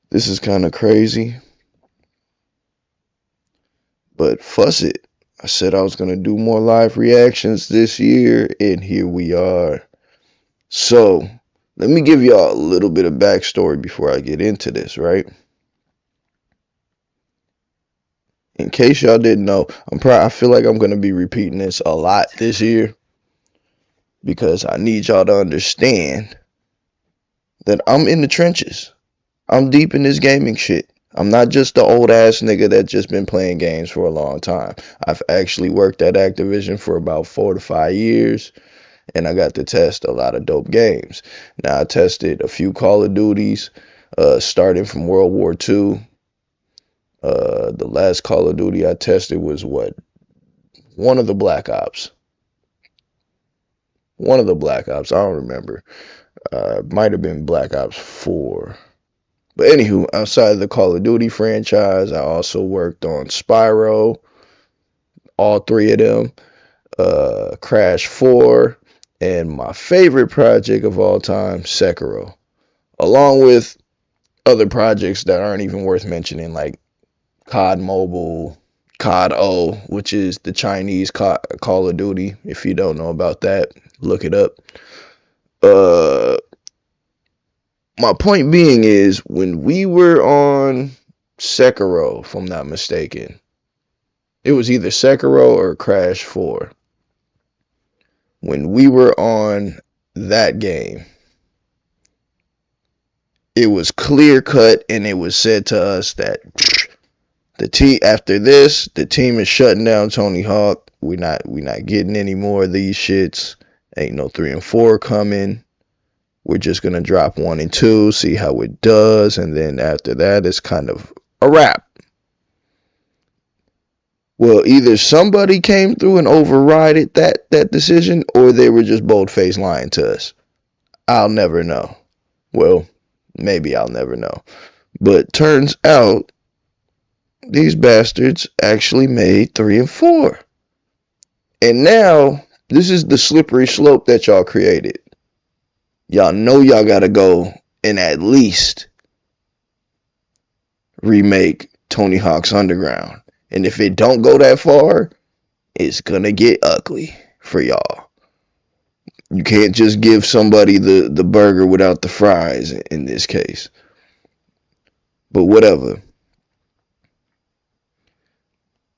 This is kind of crazy, but fuss it. I said I was going to do more live reactions this year, and here we are. So, let me give y'all a little bit of backstory before I get into this, right? In case y'all didn't know, I feel like I'm going to be repeating this a lot this year because I need y'all to understand that I'm in the trenches. I'm deep in this gaming shit. I'm not just the old ass nigga that just been playing games for a long time. I've actually worked at Activision for about 4 to 5 years, and I got to test a lot of dope games. Now I tested a few Call of Duties, starting from World War II. The last Call of Duty I tested was one of the Black Ops. One of the Black Ops. I don't remember. Might have been Black Ops 4. But anywho, outside of the Call of Duty franchise, I also worked on Spyro, all three of them, Crash 4, and my favorite project of all time, Sekiro, along with other projects that aren't even worth mentioning, like COD Mobile, COD O, which is the Chinese Call of Duty. If you don't know about that, look it up. My point being is, when we were on Sekiro, if I'm not mistaken, it was either Sekiro or Crash 4. When we were on that game, it was clear cut, and it was said to us that after this, the team is shutting down Tony Hawk. We're not getting any more of these shits. Ain't no 3 and 4 coming. We're just going to drop 1 and 2, see how it does, and then after that, it's kind of a wrap. Well, either somebody came through and overrided that decision, or they were just bold-faced lying to us. I'll never know. Well, maybe I'll never know. But turns out, these bastards actually made 3 and 4. And now, this is the slippery slope that y'all created. Y'all know y'all gotta go and at least remake Tony Hawk's Underground. And if it don't go that far, it's gonna get ugly for y'all. You can't just give somebody the burger without the fries in this case. But whatever.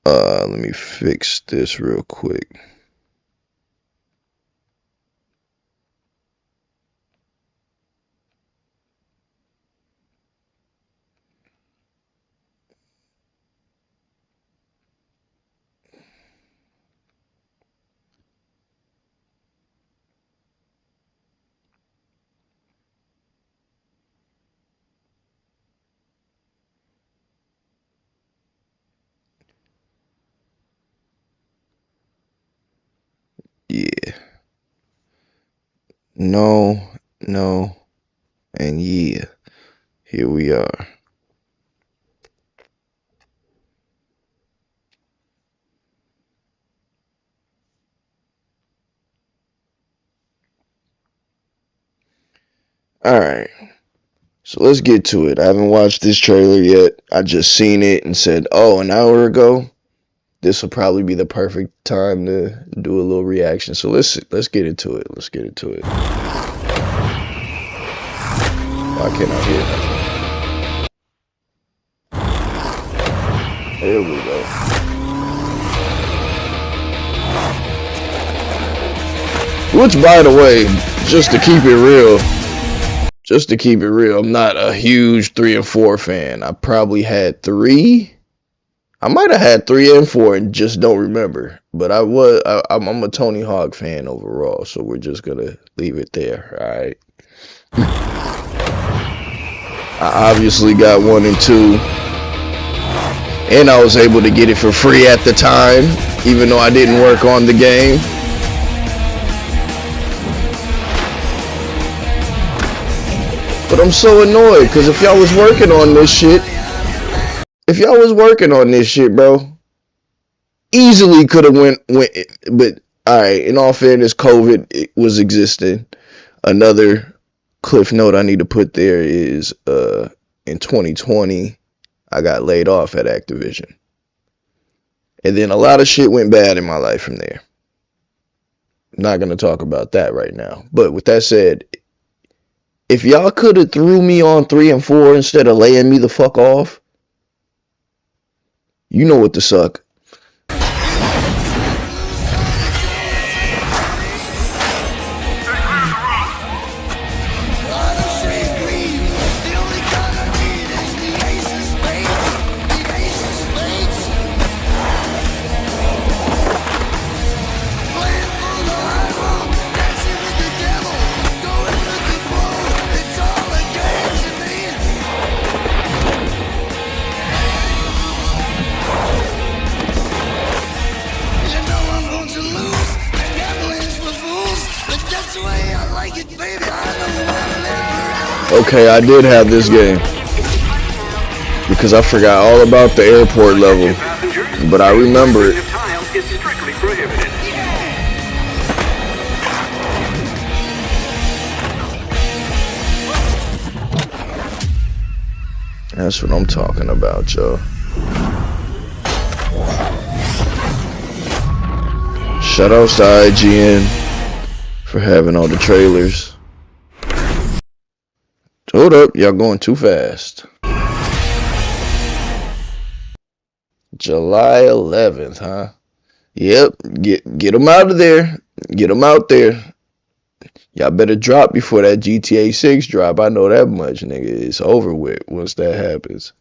Let me fix this real quick. Yeah. No, and yeah. Here we are. Alright. So let's get to it. I haven't watched this trailer yet. I just seen it and said, oh, an hour ago, this will probably be the perfect time to do a little reaction. So let's get into it. Let's get into it. Why can't I hear nothing? There we go. Which, by the way, just to keep it real, I'm not a huge 3 and 4 fan. I probably had 3. I might have had 3 and 4 and just don't remember. But I'm a Tony Hawk fan overall, so we're just gonna leave it there, alright? I obviously got 1 and 2. And I was able to get it for free at the time, even though I didn't work on the game. But I'm so annoyed, because if y'all was working on this shit, bro, easily could have went, but alright, in all fairness, COVID was existing. Another cliff note I need to put there is, in 2020, I got laid off at Activision. And then a lot of shit went bad in my life from there. I'm not going to talk about that right now. But with that said, if y'all could have threw me on 3 and 4 instead of laying me the fuck off, you know what to suck. Okay, I did have this game because I forgot all about the airport level, but I remember it. That's what I'm talking about, y'all. Shout out to IGN for having all the trailers. Hold up, y'all going too fast. July 11th, huh? Yep, get them out of there. Get them out there. Y'all better drop before that GTA 6 drop. I know that much, nigga. It's over with once that happens.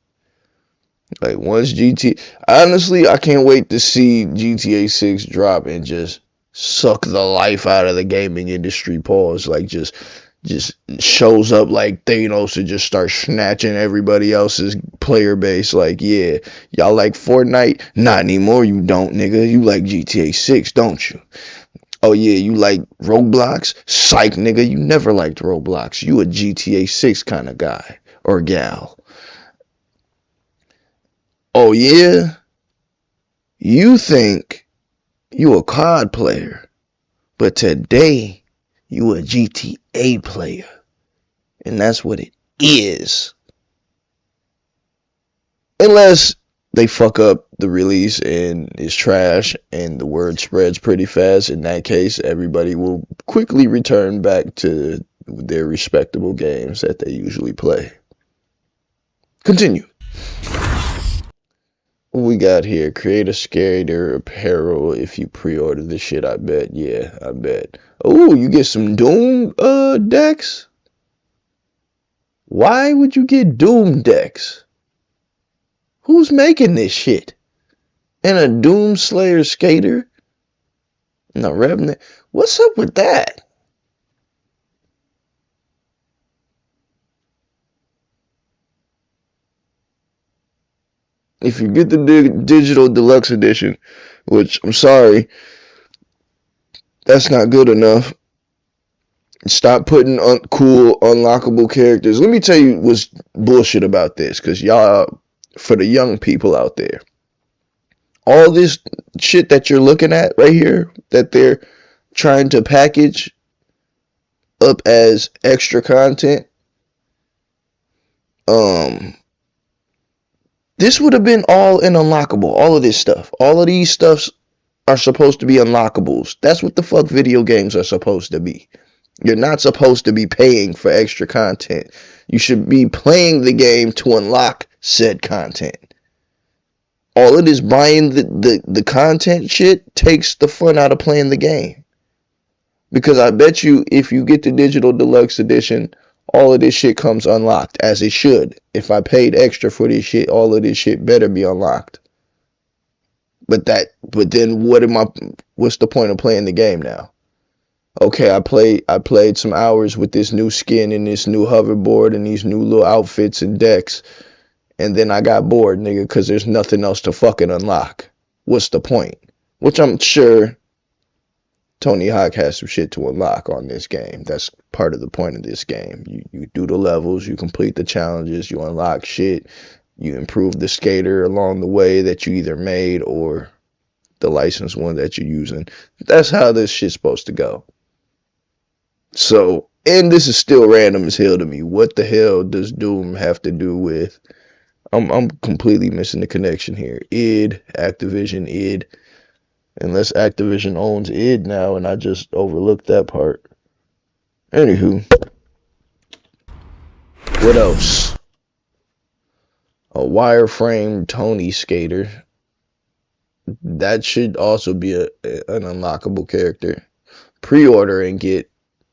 Like, once honestly, I can't wait to see GTA 6 drop and just suck the life out of the gaming industry. Pause. Like, just shows up like Thanos and just starts snatching everybody else's player base. Like, yeah, y'all like Fortnite? Not anymore, you don't, nigga. You like GTA 6, don't you? Oh, yeah, you like Roblox? Psych, nigga, you never liked Roblox. You a GTA 6 kind of guy or gal. Oh, yeah? You think you a COD player, but today you a GTA player. And that's what it is. Unless they fuck up the release and it's trash and the word spreads pretty fast. In that case, everybody will quickly return back to their respectable games that they usually play. Continue. What we got here? Create a skater apparel if you pre-order this shit, I bet. Yeah, I bet. Oh, you get some Doom decks? Why would you get Doom decks? Who's making this shit? And a Doom Slayer skater? And a Revenant? What's up with that? If you get the digital deluxe edition, which I'm sorry, that's not good enough. Stop putting cool, unlockable characters. Let me tell you what's bullshit about this, because y'all, for the young people out there, all this shit that you're looking at right here, that they're trying to package up as extra content, this would have been all in unlockable. All of this stuff. All of these stuffs are supposed to be unlockables. That's what the fuck video games are supposed to be. You're not supposed to be paying for extra content. You should be playing the game to unlock said content. All of this buying the content shit takes the fun out of playing the game. Because I bet you if you get the digital deluxe edition, all of this shit comes unlocked, as it should. If I paid extra for this shit, all of this shit better be unlocked. But then what's the point of playing the game now? Okay, I played some hours with this new skin and this new hoverboard and these new little outfits and decks, and then I got bored, nigga, because there's nothing else to fucking unlock. What's the point? Which I'm sure Tony Hawk has some shit to unlock on this game. That's part of the point of this game. You do the levels, you complete the challenges, you unlock shit, you improve the skater along the way that you either made or the licensed one that you're using. That's how this shit's supposed to go. So, And this is still random as hell to me. What the hell does Doom have to do with? I'm completely missing the connection here. id, Activision, id. Unless Activision owns id now, and I just overlooked that part. Anywho, what else? A wireframe Tony skater. That should also be an unlockable character. Pre-order and get.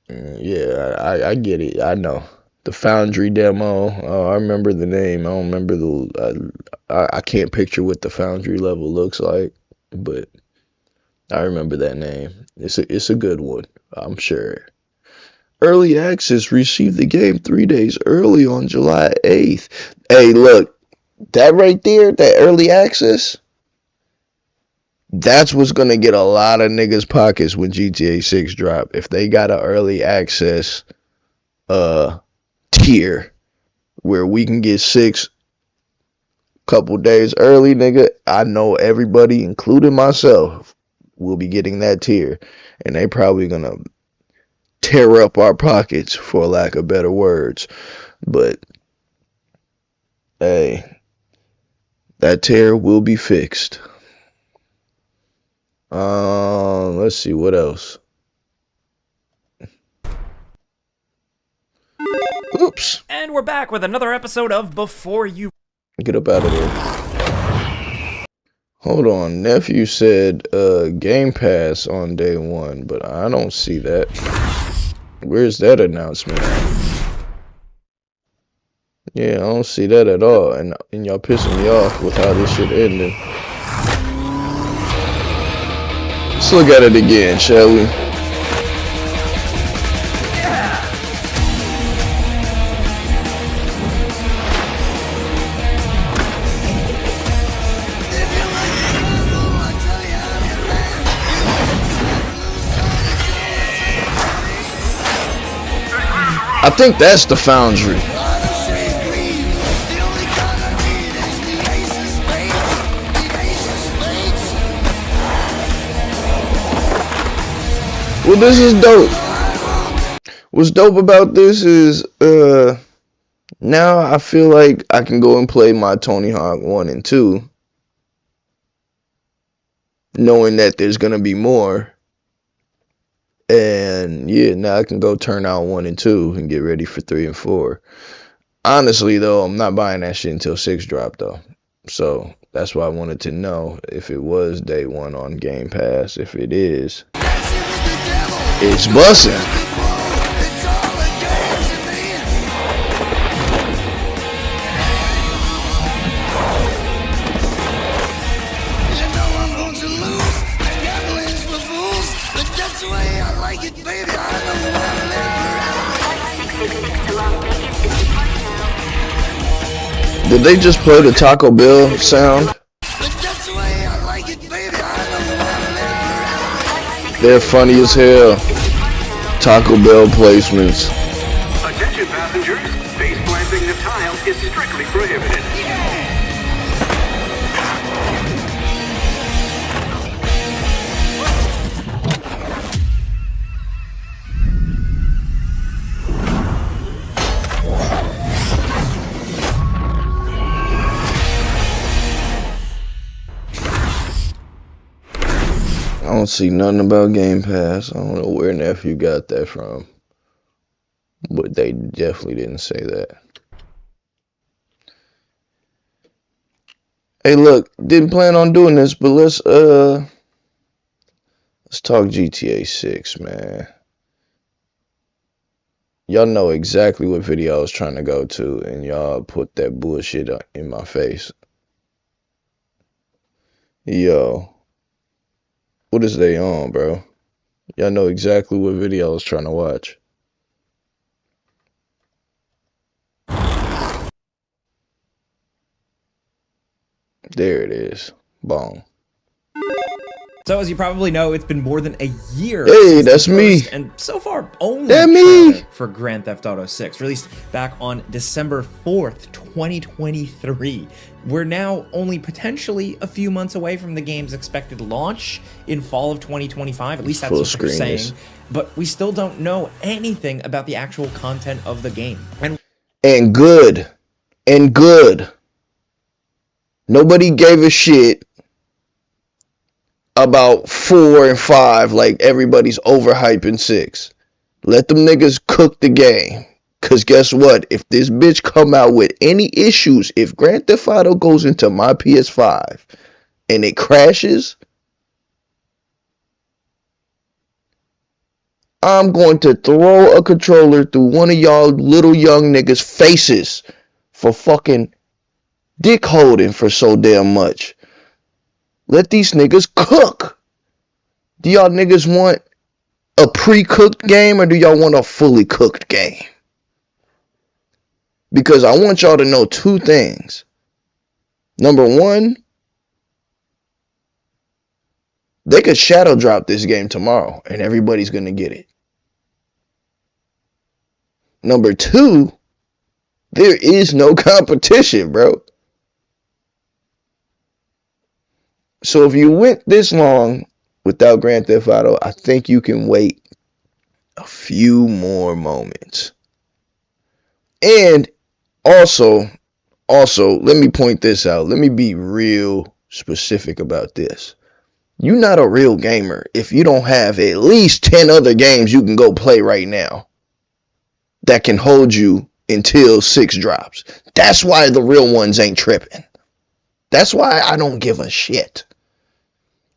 Yeah, I get it. I know. The Foundry demo. I remember the name. I don't remember the. I can't picture what the Foundry level looks like, but I remember that name. It's a good one, I'm sure. Early access received the game 3 days early on July 8th. Hey, look, that right there, that early access, that's what's gonna get a lot of niggas' pockets when GTA 6 drop. If they got an early access tier where we can get 6 couple days early, nigga, I know everybody, including myself, will be getting that tier, and they probably gonna tear up our pockets, for lack of better words. But hey, that tear will be fixed. Let's see what else. Oops. And we're back with another episode of Before You. Get up out of there. Hold on, nephew said Game Pass on day 1, but I don't see that. Where's that announcement at? Yeah, I don't see that at all, and y'all pissing me off with how this shit ended. Let's look at it again, shall we? I think that's the Foundry. Well, this is dope. What's dope about this is now I feel like I can go and play my Tony Hawk 1 and 2 knowing that there's gonna be more. And yeah, now I can go turn out 1 and 2 and get ready for 3 and 4. Honestly though, I'm not buying that shit until 6 drop though. So that's why I wanted to know if it was day 1 on Game Pass. If it is, it's bussin'. Did they just play the Taco Bell sound? They're funny as hell. Taco Bell placements. Attention passengers, face planting the tile is strictly prohibited. I don't see nothing about Game Pass. I don't know where nephew got that from, but they definitely didn't say that. Hey, look, didn't plan on doing this, but let's talk GTA 6, man. Y'all know exactly what video I was trying to go to, and y'all put that bullshit in my face. Yo. What is they on, bro? Y'all know exactly what video I was trying to watch. There it is. Boom. So as you probably know, it's been more than a year Hey, since that's the me. first and so far only That me. trailer for Grand Theft Auto 6, released back on December 4th, 2023. We're now only potentially a few months away from the game's expected launch in fall of 2025, at least that's what they're saying. But we still don't know anything about the actual content of the game. And good. Nobody gave a shit about 4 and 5 like everybody's overhyping 6. Let them niggas cook the game. Cause guess what? If this bitch come out with any issues, if Grand Theft Auto goes into my PS5 and it crashes, I'm going to throw a controller through one of y'all little young niggas' faces for fucking dick holding for so damn much. Let these niggas cook. Do y'all niggas want a pre-cooked game or do y'all want a fully cooked game? Because I want y'all to know two things. Number one, they could shadow drop this game tomorrow and everybody's going to get it. Number two, there is no competition, bro. So if you went this long without Grand Theft Auto, I think you can wait a few more moments. And also, let me point this out. Let me be real specific about this. You're not a real gamer if you don't have at least 10 other games you can go play right now that can hold you until 6 drops. That's why the real ones ain't tripping. That's why I don't give a shit.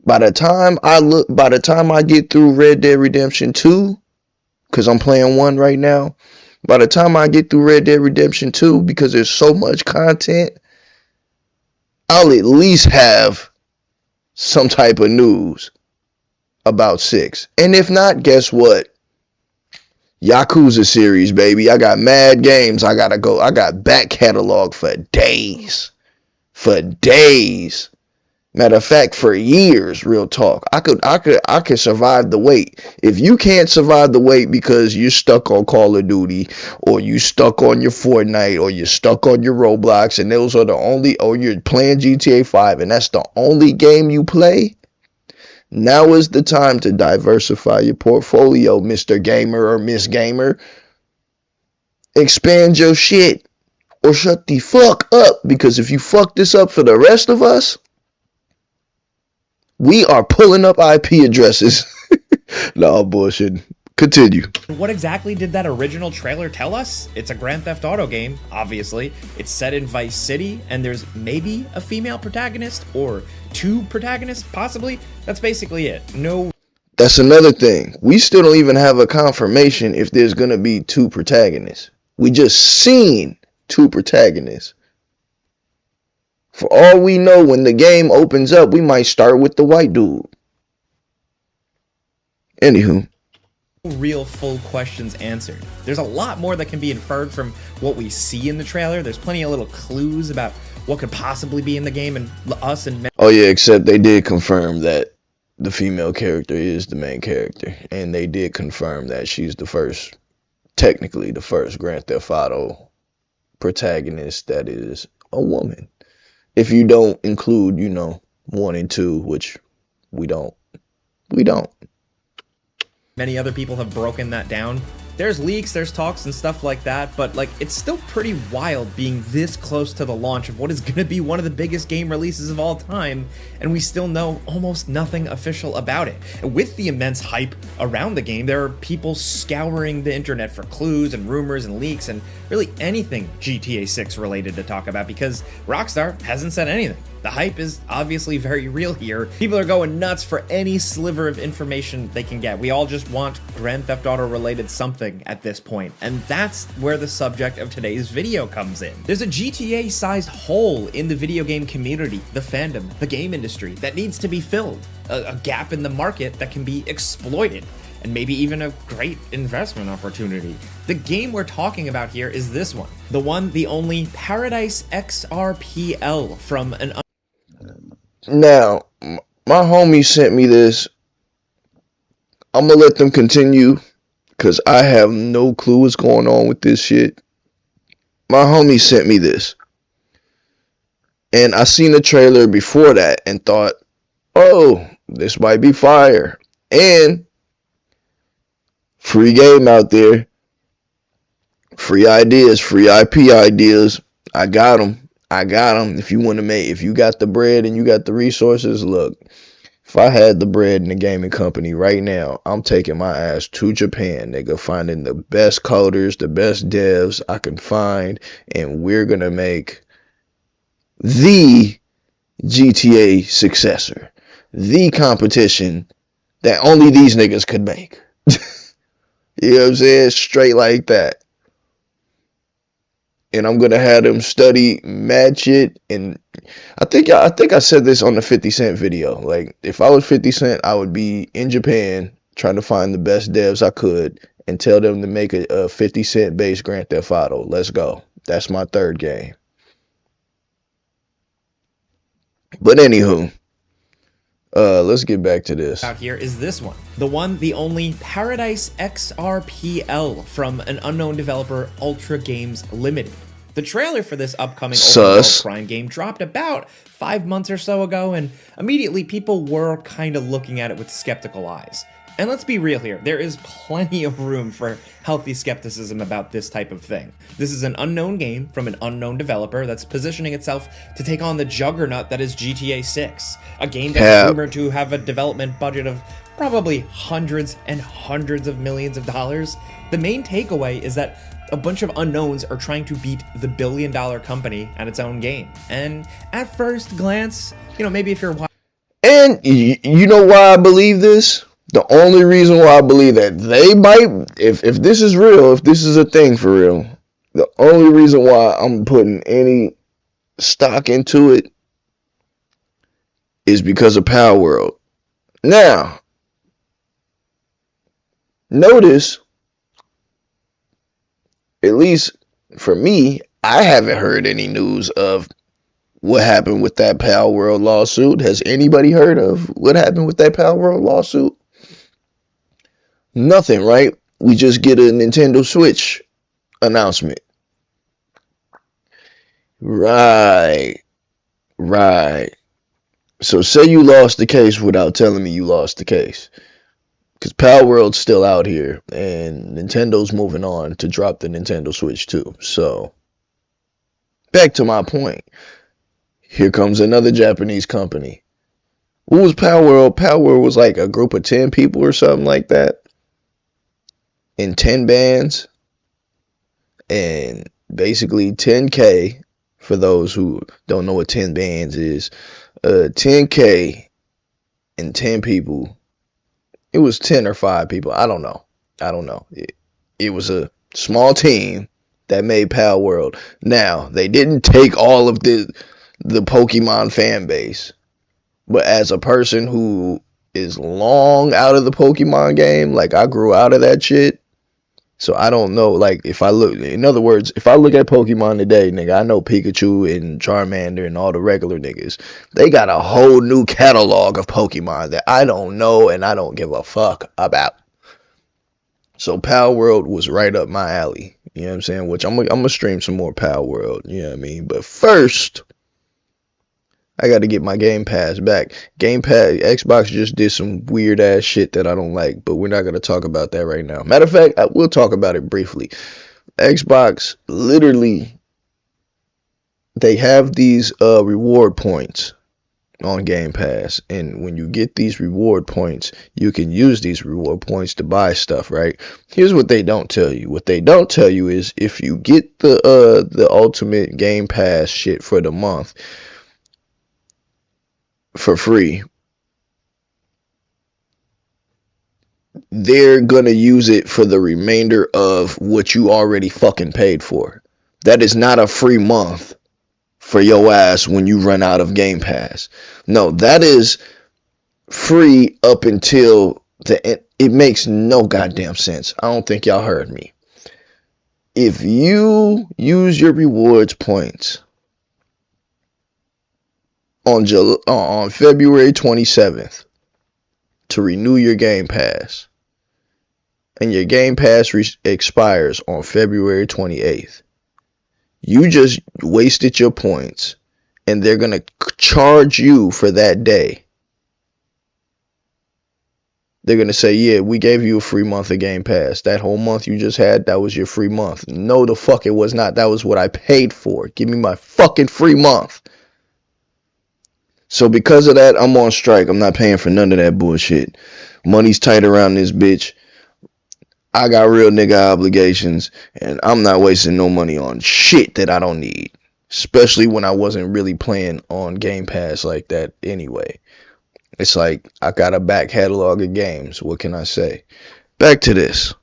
By the time I get through Red Dead Redemption 2, because I'm playing 1 right now, by the time I get through Red Dead Redemption 2, because there's so much content, I'll at least have some type of news about 6. And if not, guess what? Yakuza series, baby. I got mad games. I got back catalog for days. Matter of fact, for years, real talk. I could survive the wait. If you can't survive the wait because you're stuck on Call of Duty, or you stuck on your Fortnite, or you're stuck on your Roblox, and those are the only, or you're playing GTA 5, and that's the only game you play, now is the time to diversify your portfolio, Mr. Gamer or Miss Gamer. Expand your shit, or shut the fuck up, because if you fuck this up for the rest of us, we are pulling up IP addresses. No, bullshit. Continue. What exactly did that original trailer tell us? It's a Grand Theft Auto game, obviously. It's set in Vice City, and there's maybe a female protagonist, or 2 protagonists, possibly. That's basically it. No. That's another thing. We still don't even have a confirmation if there's gonna be 2 protagonists. We just seen 2 protagonists. For all we know, when the game opens up, we might start with the white dude. Anywho. Real full questions answered. There's a lot more that can be inferred from what we see in the trailer. There's plenty of little clues about what could possibly be in the game, and us and... Oh yeah, except they did confirm that the female character is the main character. And they did confirm that she's technically the first Grand Theft Auto protagonist that is a woman. If you don't include, 1 and 2, which we don't. Many other people have broken that down. There's leaks, there's talks and stuff like that, but it's still pretty wild being this close to the launch of what is going to be one of the biggest game releases of all time, and we still know almost nothing official about it. With the immense hype around the game, there are people scouring the internet for clues and rumors and leaks and really anything GTA 6 related to talk about, because Rockstar hasn't said anything. The hype is obviously very real here. People are going nuts for any sliver of information they can get. We all just want Grand Theft Auto related something at this point, and that's where the subject of today's video comes in. There's a GTA-sized hole in the video game community, the fandom, the game industry, that needs to be filled. A gap in the market that can be exploited, and maybe even a great investment opportunity. The game we're talking about here is this one. The only Paradise XRPL from an... Now, My homie sent me this. I'm gonna let them continue because I have no clue what's going on with this shit. My homie sent me this. And I seen the trailer before that and thought, oh, this might be fire. And free game out there. Free ideas, free IP ideas. I got them. If you want to make, if you got the bread and you got the resources, look. If I had the bread in the gaming company right now, I'm taking my ass to Japan, nigga, finding the best coders, the best devs I can find, and we're gonna make the GTA successor, the competition that only these niggas could make. You know what I'm saying? Straight like that. And I'm gonna have them study mad shit. And I think I said this on the 50 Cent video. Like, if I was 50 Cent, I would be in Japan trying to find the best devs I could and tell them to make a 50 Cent based Grand Theft Auto. Let's go. That's my third game. But anywho, let's get back to this. Out here is this one. The only Paradise XRPL from an unknown developer, Ultra Games Limited. The trailer for this upcoming open world crime game dropped about 5 months or so ago, and immediately people were kind of looking at it with skeptical eyes. And let's be real here, there is plenty of room for healthy skepticism about this type of thing. This is an unknown game from an unknown developer that's positioning itself to take on the juggernaut that is GTA 6, a game that's rumored to have a development budget of probably hundreds and hundreds of millions of dollars. The main takeaway is that a bunch of unknowns are trying to beat the billion-dollar company at its own game. And at first glance, you know, maybe if you're... And you know why I believe this? The only reason why I believe that they might, if this is real, if this is a thing for real, the only reason why I'm putting any stock into it is because of Power World. Now, notice, at least for me, I haven't heard any news of what happened with that Power World lawsuit. Has anybody heard of what happened with that Power World lawsuit? Nothing, right? We just get a Nintendo Switch announcement. Right. So say you lost the case without telling me you lost the case. Because Power World's still out here, and Nintendo's moving on to drop the Nintendo Switch too. So, back to my point. Here comes another Japanese company. What was Power World? Power World was like a group of 10 people or something like that. In 10 bands. And basically 10K, for those who don't know what 10 bands is. 10K and 10 people. It was 10 or 5 people. I don't know. It was a small team that made Power World. Now, they didn't take all of the Pokemon fan base. But as a person who is long out of the Pokemon game, like I grew out of that shit. So I don't know, like if I look, in other words, if I look at Pokemon today, nigga, I know Pikachu and Charmander and all the regular niggas. They got a whole new catalog of Pokemon that I don't know and I don't give a fuck about. So Power World was right up my alley. You know what I'm saying? Which I'm gonna stream some more Power World. You know what I mean? But first, I got to get my Game Pass back. Game Pass, Xbox just did some weird ass shit that I don't like, but we're not going to talk about that right now. Matter of fact, I will talk about it briefly. Xbox, literally, they have these reward points on Game Pass, and when you get these reward points, you can use these reward points to buy stuff, right? Here's what they don't tell you. What they don't tell you is if you get the Ultimate Game Pass shit for the month, for free, they're gonna use it for the remainder of what you already fucking paid for. That is not a free month for your ass when you run out of Game Pass. No, that is free up until the end. It makes no goddamn sense. I don't think y'all heard me. If you use your rewards points on February 27th to renew your Game Pass, and your Game Pass expires on February 28th. You just wasted your points, and they're going to charge you for that day. They're going to say, yeah, we gave you a free month of Game Pass. That whole month you just had, that was your free month. No, the fuck it was not. That was what I paid for. Give me my fucking free month. So because of that, I'm on strike. I'm not paying for none of that bullshit. Money's tight around this bitch. I got real nigga obligations, and I'm not wasting no money on shit that I don't need. Especially when I wasn't really playing on Game Pass like that anyway. It's like I got a back catalog of games. What can I say? Back to this.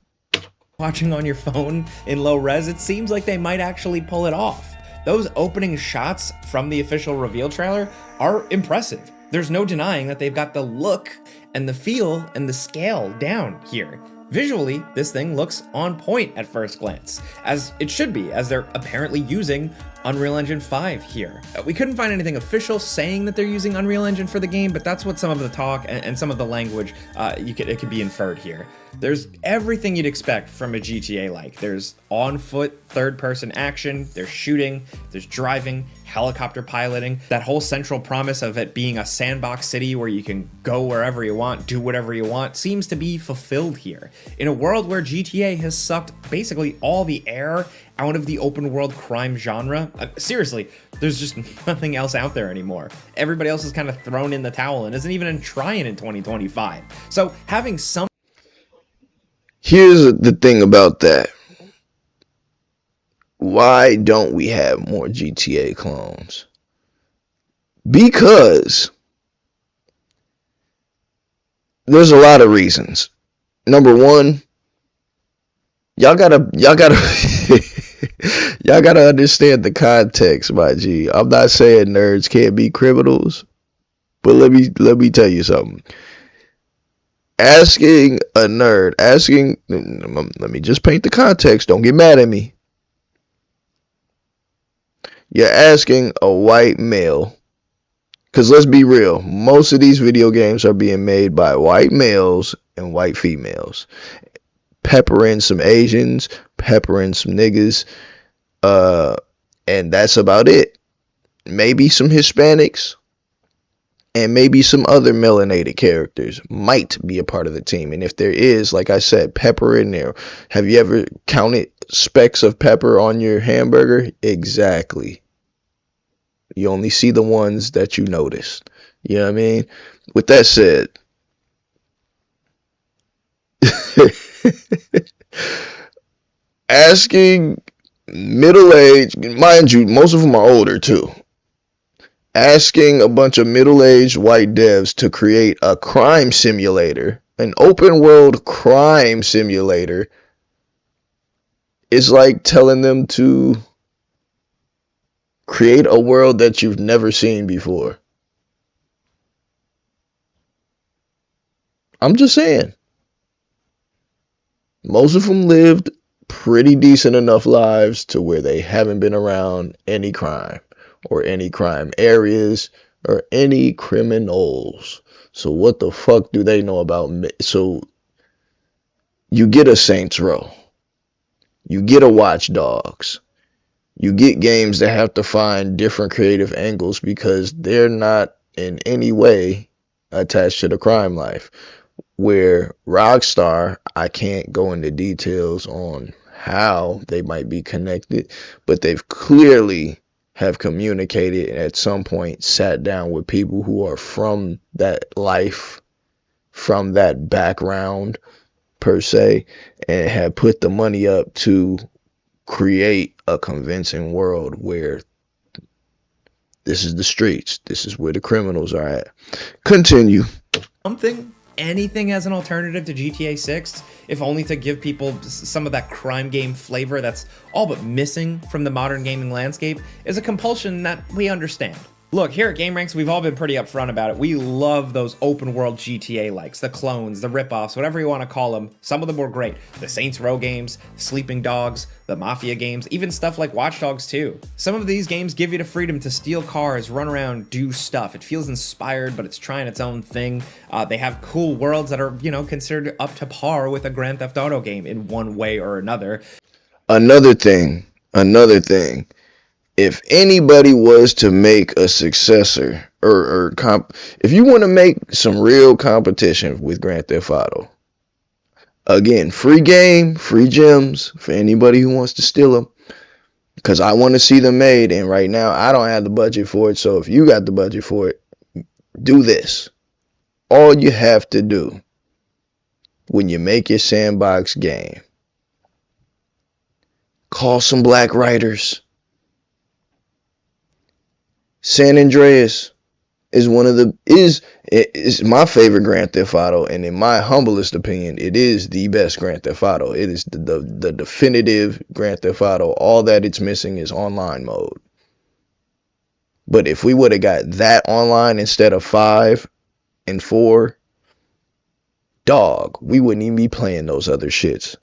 Watching on your phone in low res, it seems like they might actually pull it off. Those opening shots from the official reveal trailer are impressive. There's no denying that they've got the look and the feel and the scale down here. Visually, this thing looks on point at first glance, as it should be, as they're apparently using Unreal Engine 5 here. We couldn't find anything official saying that they're using Unreal Engine for the game, but that's what some of the talk and some of the language, it could be inferred here. There's everything you'd expect from a GTA-like. There's on-foot, third-person action, there's shooting, there's driving, helicopter piloting. That whole central promise of it being a sandbox city where you can go wherever you want, do whatever you want, seems to be fulfilled here. In a world where GTA has sucked basically all the air out of the open world crime genre. Seriously, there's just nothing else out there anymore. Everybody else is kind of thrown in the towel and isn't even trying in 2025. So having some... Here's the thing about that. Why don't we have more GTA clones? Because there's a lot of reasons. Number one, y'all gotta y'all gotta understand the context, my G. I'm not saying nerds can't be criminals, but let me tell you something. Asking a nerd, let me just paint the context. Don't get mad at me. You're asking a white male, because let's be real, most of these video games are being made by white males and white females. Pepper in some Asians, pepper in some niggas, and that's about it. Maybe some Hispanics, and maybe some other melanated characters might be a part of the team. And if there is, like I said, pepper in there. Have you ever counted specks of pepper on your hamburger? Exactly. You only see the ones that you noticed. You know what I mean? With that said, asking middle-aged, mind you, most of them are older too. Asking a bunch of middle-aged white devs to create a crime simulator, an open world crime simulator, is like telling them to create a world that you've never seen before. I'm just saying. Most of them lived pretty decent enough lives to where they haven't been around any crime or any crime areas or any criminals. So what the fuck do they know about me? So you get a Saints Row. You get a Watch Dogs. You get games that have to find different creative angles because they're not in any way attached to the crime life. Where Rockstar, I can't go into details on how they might be connected, but they've clearly have communicated and at some point sat down with people who are from that life, from that background per se, and have put the money up to create a convincing world where this is the streets, this is where the criminals are at. Continue. Anything as an alternative to GTA 6, if only to give people some of that crime game flavor that's all but missing from the modern gaming landscape, is a compulsion that we understand. Look, here at Game Ranks, we've all been pretty upfront about it. We love those open world GTA likes, the clones, the ripoffs, whatever you want to call them. Some of them were great. The Saints Row games, Sleeping Dogs, the Mafia games, even stuff like Watch Dogs 2. Some of these games give you the freedom to steal cars, run around, do stuff. It feels inspired, but it's trying its own thing. They have cool worlds that are, considered up to par with a Grand Theft Auto game in one way or another. Another thing. If anybody was to make a successor if you want to make some real competition with Grand Theft Auto, again, free game, free gems for anybody who wants to steal them, because I want to see them made, and right now I don't have the budget for it. So if you got the budget for it, do this. All you have to do when you make your sandbox game, call some black writers. San Andreas is is my favorite Grand Theft Auto, and in my humblest opinion, it is the best Grand Theft Auto. It is the definitive Grand Theft Auto. All that it's missing is online mode. But if we would have got that online instead of 5 and 4, dog, we wouldn't even be playing those other shits.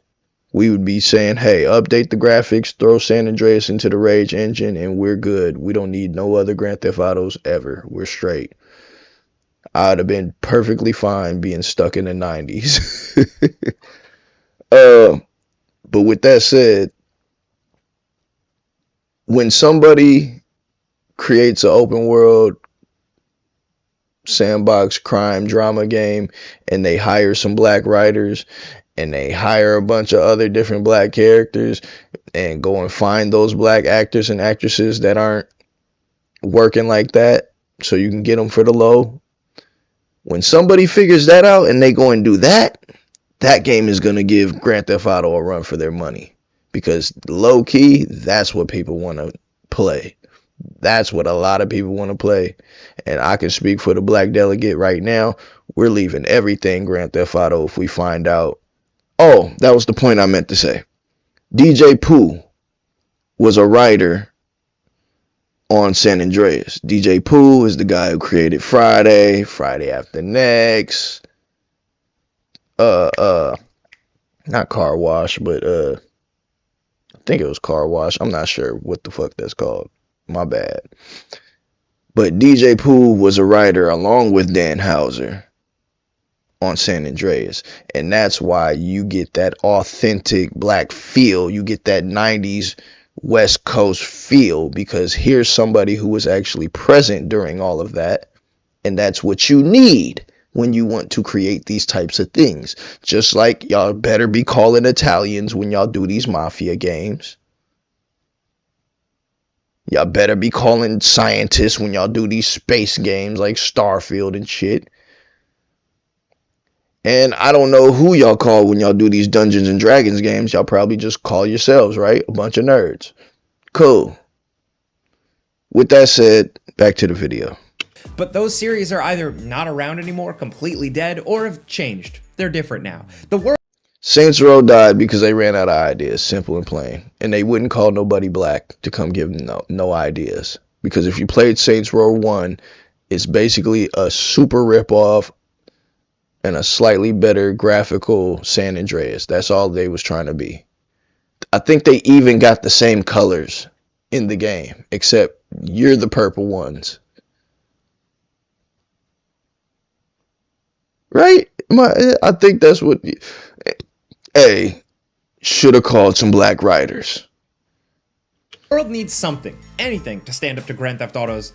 We would be saying, hey, update the graphics, throw San Andreas into the Rage engine, and we're good. We don't need no other Grand Theft Autos ever. We're straight. I'd have been perfectly fine being stuck in the 90s. But with that said, when somebody creates an open world sandbox crime drama game and they hire some black writers and they hire a bunch of other different black characters and go and find those black actors and actresses that aren't working like that so you can get them for the low. When somebody figures that out and they go and do that, that game is going to give Grand Theft Auto a run for their money, because low key, that's what people want to play. That's what a lot of people want to play. And I can speak for the black delegate right now. We're leaving everything Grand Theft Auto if we find out. Oh, that was the point I meant to say. DJ Pooh was a writer on San Andreas. DJ Pooh is the guy who created Friday After Next, not Car Wash, but I think it was Car Wash. I'm not sure what the fuck that's called. My bad. But DJ Pooh was a writer along with Dan Houser on San Andreas, and that's why you get that authentic black feel. You get that 90s West Coast feel, because here's somebody who was actually present during all of that, and that's what you need when you want to create these types of things. Just like y'all better be calling Italians when y'all do these mafia games. Y'all better be calling scientists when y'all do these space games like Starfield and shit. And I don't know who y'all call when y'all do these Dungeons and Dragons games. Y'all probably just call yourselves, right? A bunch of nerds. Cool. With that said, back to the video. But those series are either not around anymore, completely dead, or have changed. They're different now. The world Saints Row died because they ran out of ideas, simple and plain. And they wouldn't call nobody black to come give them no ideas. Because if you played Saints Row 1, it's basically a super ripoff and a slightly better graphical San Andreas. That's all they was trying to be. I think they even got the same colors in the game, except you're the purple ones. Right? I think that's what... Hey, should have called some black writers. The world needs something, anything, to stand up to Grand Theft Auto's,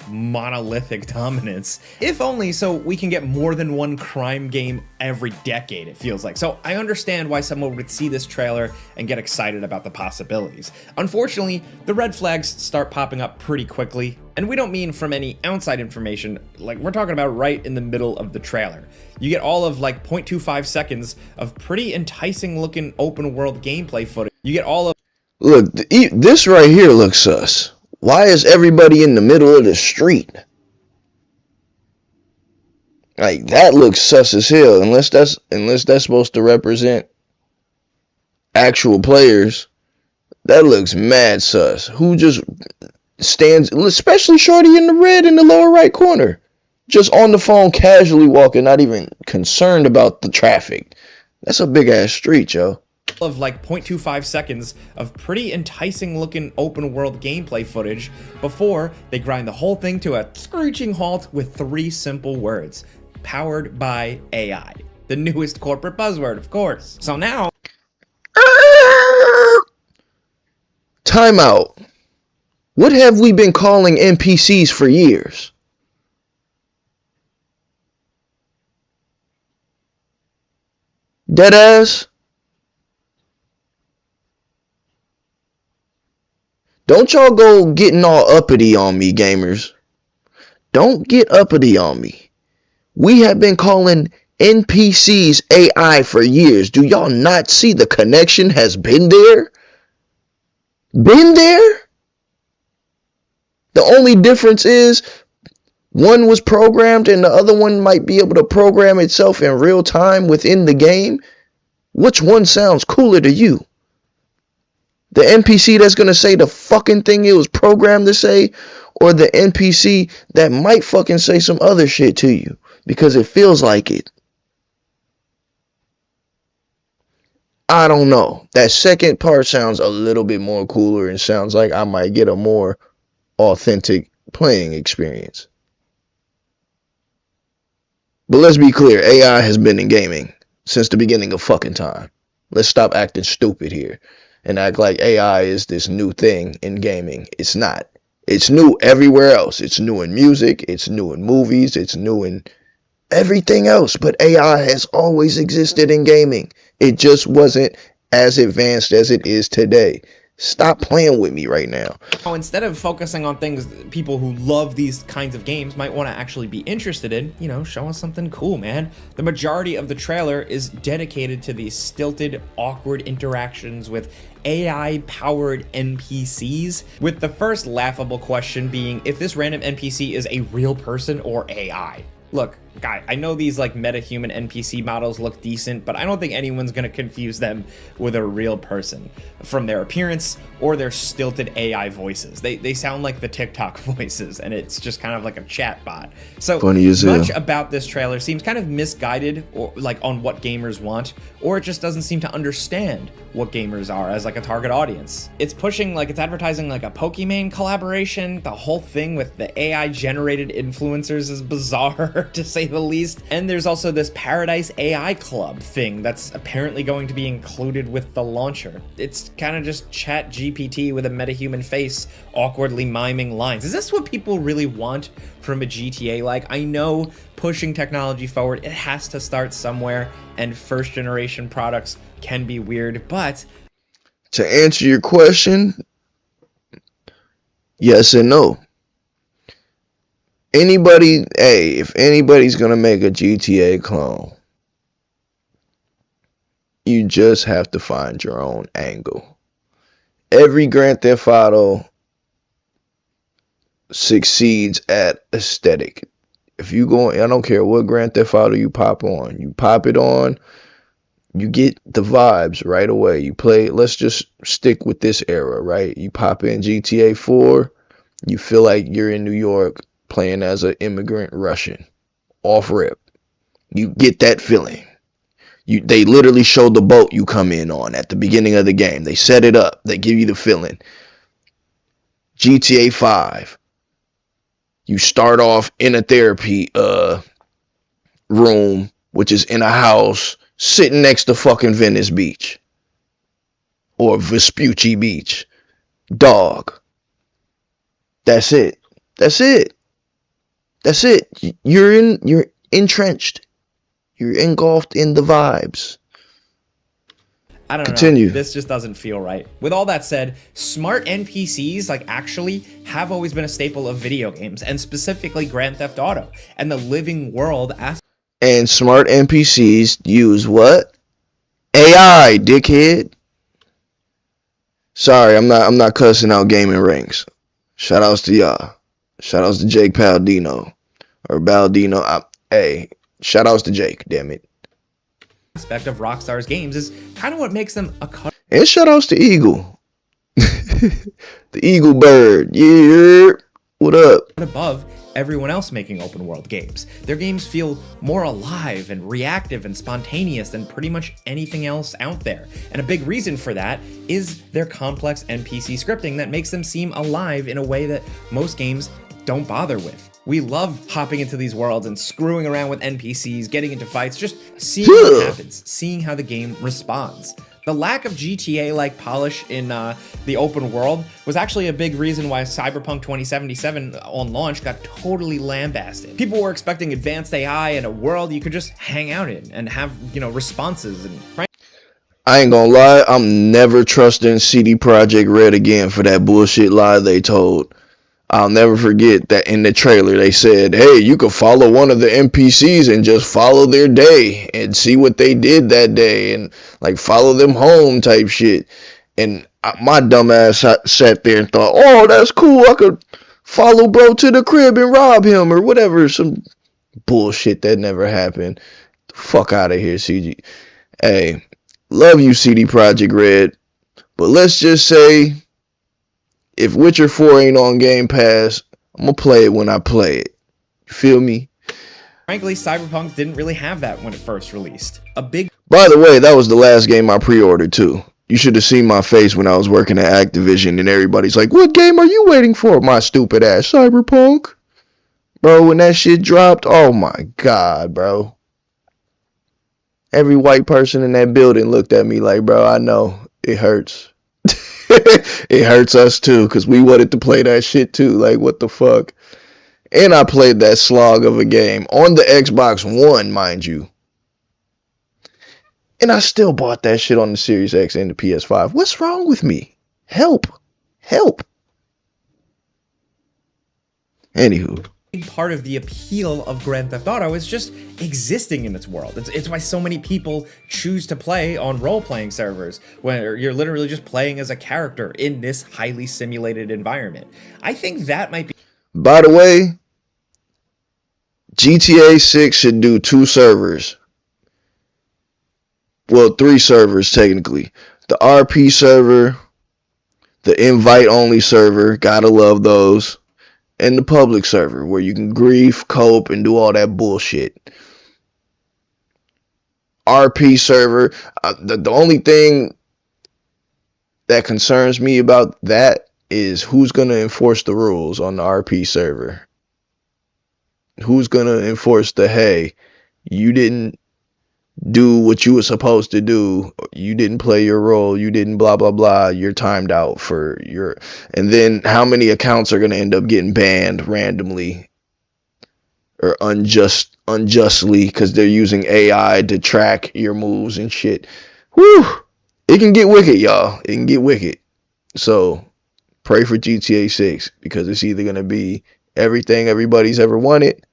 monolithic dominance. If only so we can get more than one crime game every decade, it feels like. So I understand why someone would see this trailer and get excited about the possibilities. Unfortunately, the red flags start popping up pretty quickly, and we don't mean from any outside information, like we're talking about right in the middle of the trailer. You get all of 0.25 seconds of pretty enticing looking open world gameplay footage. You get all of... Look, this right here looks sus. Why is everybody in the middle of the street? Like, that looks sus as hell. Unless that's supposed to represent actual players, that looks mad sus. Who just stands, especially shorty in the red in the lower right corner, just on the phone, casually walking, not even concerned about the traffic. That's a big ass street, yo. Of like 0.25 seconds of pretty enticing looking open world gameplay footage before they grind the whole thing to a screeching halt with 3 simple words: powered by AI. The newest corporate buzzword, of course. So now, timeout. What have we been calling NPCs for years? Deadass? Don't y'all go getting all uppity on me, gamers. Don't get uppity on me. We have been calling NPCs AI for years. Do y'all not see the connection has been there? Been there? The only difference is one was programmed and the other one might be able to program itself in real time within the game. Which one sounds cooler to you? The NPC that's going to say the fucking thing it was programmed to say, or the NPC that might fucking say some other shit to you because it feels like it? I don't know. That second part sounds a little bit more cooler and sounds like I might get a more authentic playing experience. But let's be clear, AI has been in gaming since the beginning of fucking time. Let's stop acting stupid here and act like AI is this new thing in gaming. It's not. It's new everywhere else. It's new in music, it's new in movies, it's new in everything else. But AI has always existed in gaming. It just wasn't as advanced as it is today. Stop playing with me right now. instead of focusing on things people who love these kinds of games might want to actually be interested in, you know, show us something cool, man. The majority of the trailer is dedicated to these stilted, awkward interactions with AI-powered NPCs, with the first laughable question being if this random NPC is a real person or AI. Look, guy, I know these like meta-human NPC models look decent, but I don't think anyone's gonna confuse them with a real person from their appearance or their stilted AI voices. They sound like the TikTok voices, and it's just kind of like a chat bot. So much about this trailer seems kind of misguided, or like on what gamers want, or it just doesn't seem to understand what gamers are as like a target audience. It's pushing, like, it's advertising like a Pokemon collaboration. The whole thing with the AI generated influencers is bizarre to say the least. And there's also this Paradise AI Club thing that's apparently going to be included with the launcher. It's kind of just Chat GPT with a metahuman face awkwardly miming lines. Is this what people really want from a GTA? Like, I know pushing technology forward, it has to start somewhere, and first generation products can be weird, but to answer your question, yes and no. If anybody's gonna make a GTA clone, you just have to find your own angle. Every Grand Theft Auto succeeds at aesthetic. If you go, I don't care what Grand Theft Auto you pop it on, you get the vibes right away. You play, let's just stick with this era, right? You pop in GTA 4, you feel like you're in New York playing as an immigrant Russian. Off rip. You get that feeling. They literally show the boat you come in on at the beginning of the game. They set it up. They give you the feeling. GTA 5. You start off in a therapy room, which is in a house sitting next to fucking Venice Beach or Vespucci Beach. Dog. That's it. That's it. That's it. You're entrenched. You're engulfed in the vibes. I don't Continue. know. This just doesn't feel right. With all that said, smart NPCs like actually have always been a staple of video games, and specifically Grand Theft Auto. And the living world and smart NPCs use what? AI, dickhead. Sorry, I'm not cussing out gaming ranks. Shout outs to y'all. Shout outs to Jake Baldino. Or Baldino. Hey, shout outs to Jake, damn it. Aspect of Rockstar's games is kind of what makes them a and shout outs to Eagle. The Eagle Bird. Yeah. What up? above everyone else making open world games. Their games feel more alive and reactive and spontaneous than pretty much anything else out there. And a big reason for that is their complex NPC scripting that makes them seem alive in a way that most games don't bother with. We love hopping into these worlds and screwing around with NPCs, getting into fights, just seeing what happens, seeing how the game responds. The lack of GTA-like polish in the open world was actually a big reason why Cyberpunk 2077 on launch got totally lambasted. People were expecting advanced AI and a world you could just hang out in and have, responses and I ain't gonna lie, I'm never trusting CD Projekt Red again for that bullshit lie they told. I'll never forget that in the trailer they said, hey, you could follow one of the NPCs and just follow their day and see what they did that day and like follow them home type shit. And my dumb ass sat there and thought, oh, that's cool. I could follow bro to the crib and rob him or whatever. Some bullshit that never happened. Fuck out of here, CG. Hey, love you, CD Projekt Red. But let's just say, if Witcher 4 ain't on Game Pass, I'm gonna play it when I play it. You feel me? frankly, Cyberpunk didn't really have that when it first released. By the way, that was the last game I pre-ordered too. You should have seen my face when I was working at Activision and everybody's like, what game are you waiting for? My stupid ass Cyberpunk. Bro, when that shit dropped, oh my god, bro. Every white person in that building looked at me like, bro, I know, it hurts. It hurts us too, because we wanted to play that shit too. Like, what the fuck? And I played that slog of a game on the Xbox One, mind you. And I still bought that shit on the Series X and the PS5. What's wrong with me? Help. Help. Anywho. Part of the appeal of Grand Theft Auto is just existing in its world. It's why so many people choose to play on role-playing servers, where you're literally just playing as a character in this highly simulated environment. I think that might be... By the way, GTA 6 should do 2 servers. Well, 3 servers technically. The RP server, the invite-only server, gotta love those. And the public server where you can grief, cope, and do all that bullshit. RP server, the only thing that concerns me about that is who's going to enforce the rules on the RP server. Who's going to enforce the, hey, you didn't do what you were supposed to do, you didn't play your role, you didn't blah blah blah, you're timed out for your... And then how many accounts are going to end up getting banned randomly or unjustly because they're using AI to track your moves and shit. Whew, it can get wicked, y'all. It can get wicked. So pray for GTA 6 because it's either going to be everything everybody's ever wanted.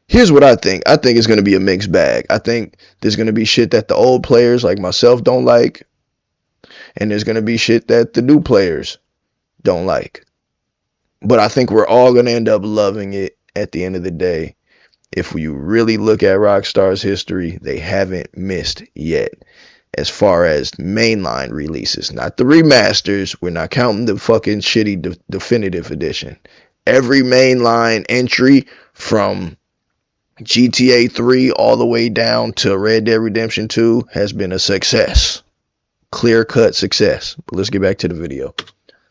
Here's what I think. I think it's going to be a mixed bag. I think there's going to be shit that the old players like myself don't like. And there's going to be shit that the new players don't like. But I think we're all going to end up loving it at the end of the day. If you really look at Rockstar's history, they haven't missed yet. As far as mainline releases. Not the remasters. We're not counting the fucking shitty definitive edition. Every mainline entry from GTA 3 all the way down to Red Dead Redemption 2 has been a success. Clear-cut success. But let's get back to the video.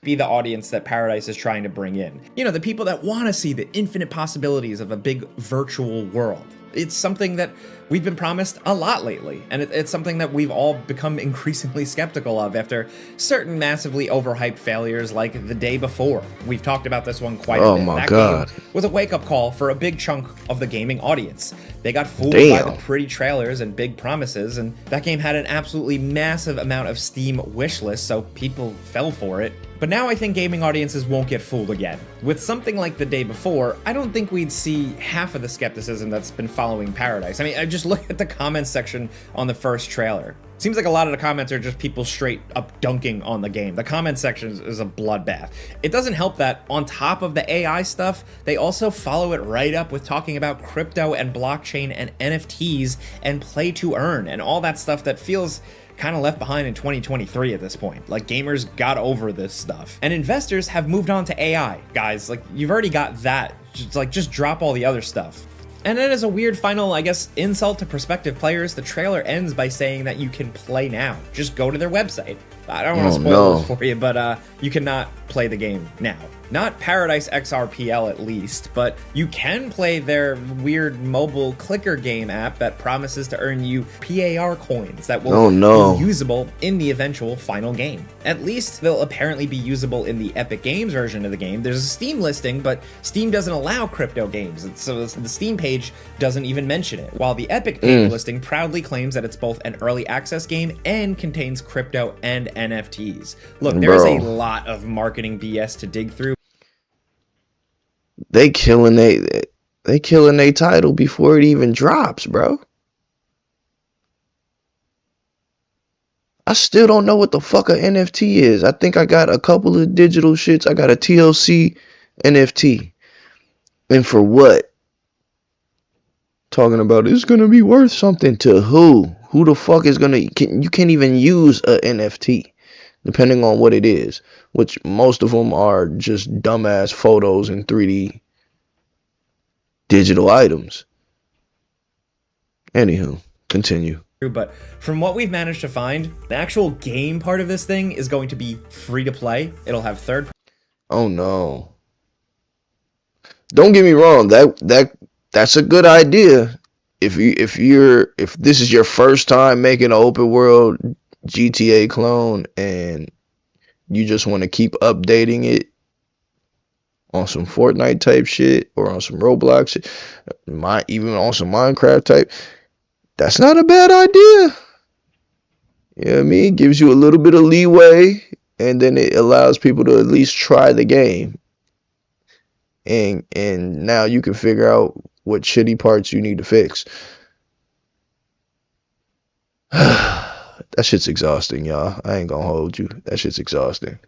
Be the audience that Paradise is trying to bring in. You know, the people that want to see the infinite possibilities of a big virtual world. It's something that we've been promised a lot lately, and it's something that we've all become increasingly skeptical of after certain massively overhyped failures like The Day Before. We've talked about this one quite a bit. My that God. Game was a wake-up call for a big chunk of the gaming audience. They got fooled by the pretty trailers and big promises, and that game had an absolutely massive amount of Steam wish lists, so people fell for it. But now I think gaming audiences won't get fooled again. With something like The Day Before, I don't think we'd see half of the skepticism that's been following Paradise. I mean, I just look at the comments section on the first trailer. Seems like a lot of the comments are just people straight up dunking on the game. The comment section is a bloodbath. It doesn't help that on top of the AI stuff, they also follow it right up with talking about crypto and blockchain and NFTs and play to earn and all that stuff that feels kind of left behind in 2023 at this point. Like, gamers got over this stuff. And investors have moved on to AI. Guys, like, you've already got that. Just drop all the other stuff. And then as a weird final, I guess, insult to prospective players, the trailer ends by saying that you can play now. Just go to their website. I don't want to spoil this for you, but you cannot play the game now. Not Paradise XRPL at least, but you can play their weird mobile clicker game app that promises to earn you PAR coins that will be usable in the eventual final game. At least they'll apparently be usable in the Epic Games version of the game. There's a Steam listing, but Steam doesn't allow crypto games, so the Steam page doesn't even mention it, while the Epic page listing proudly claims that it's both an early access game and contains crypto and NFTs. Look, there's a lot of marketing BS to dig through. They killing they title before it even drops, bro. I still don't know what the fuck a NFT is. I think I got a couple of digital shits. I got a TLC NFT. And for what? Talking about it's gonna be worth something to who? Who the fuck is gonna... You can't even use a NFT, depending on what it is. Which most of them are just dumbass photos and 3D digital items. Anywho, continue. But from what we've managed to find, the actual game part of this thing is going to be free to play. It'll have third. Oh no. Don't get me wrong, that's a good idea. If this is your first time making an open world GTA clone and you just want to keep updating it on some Fortnite type shit or on some Roblox shit, even on some Minecraft type, that's not a bad idea. You know what I mean? It gives you a little bit of leeway, and then it allows people to at least try the game. And now you can figure out what shitty parts you need to fix. That shit's exhausting, y'all. I ain't gonna hold you. That shit's exhausting.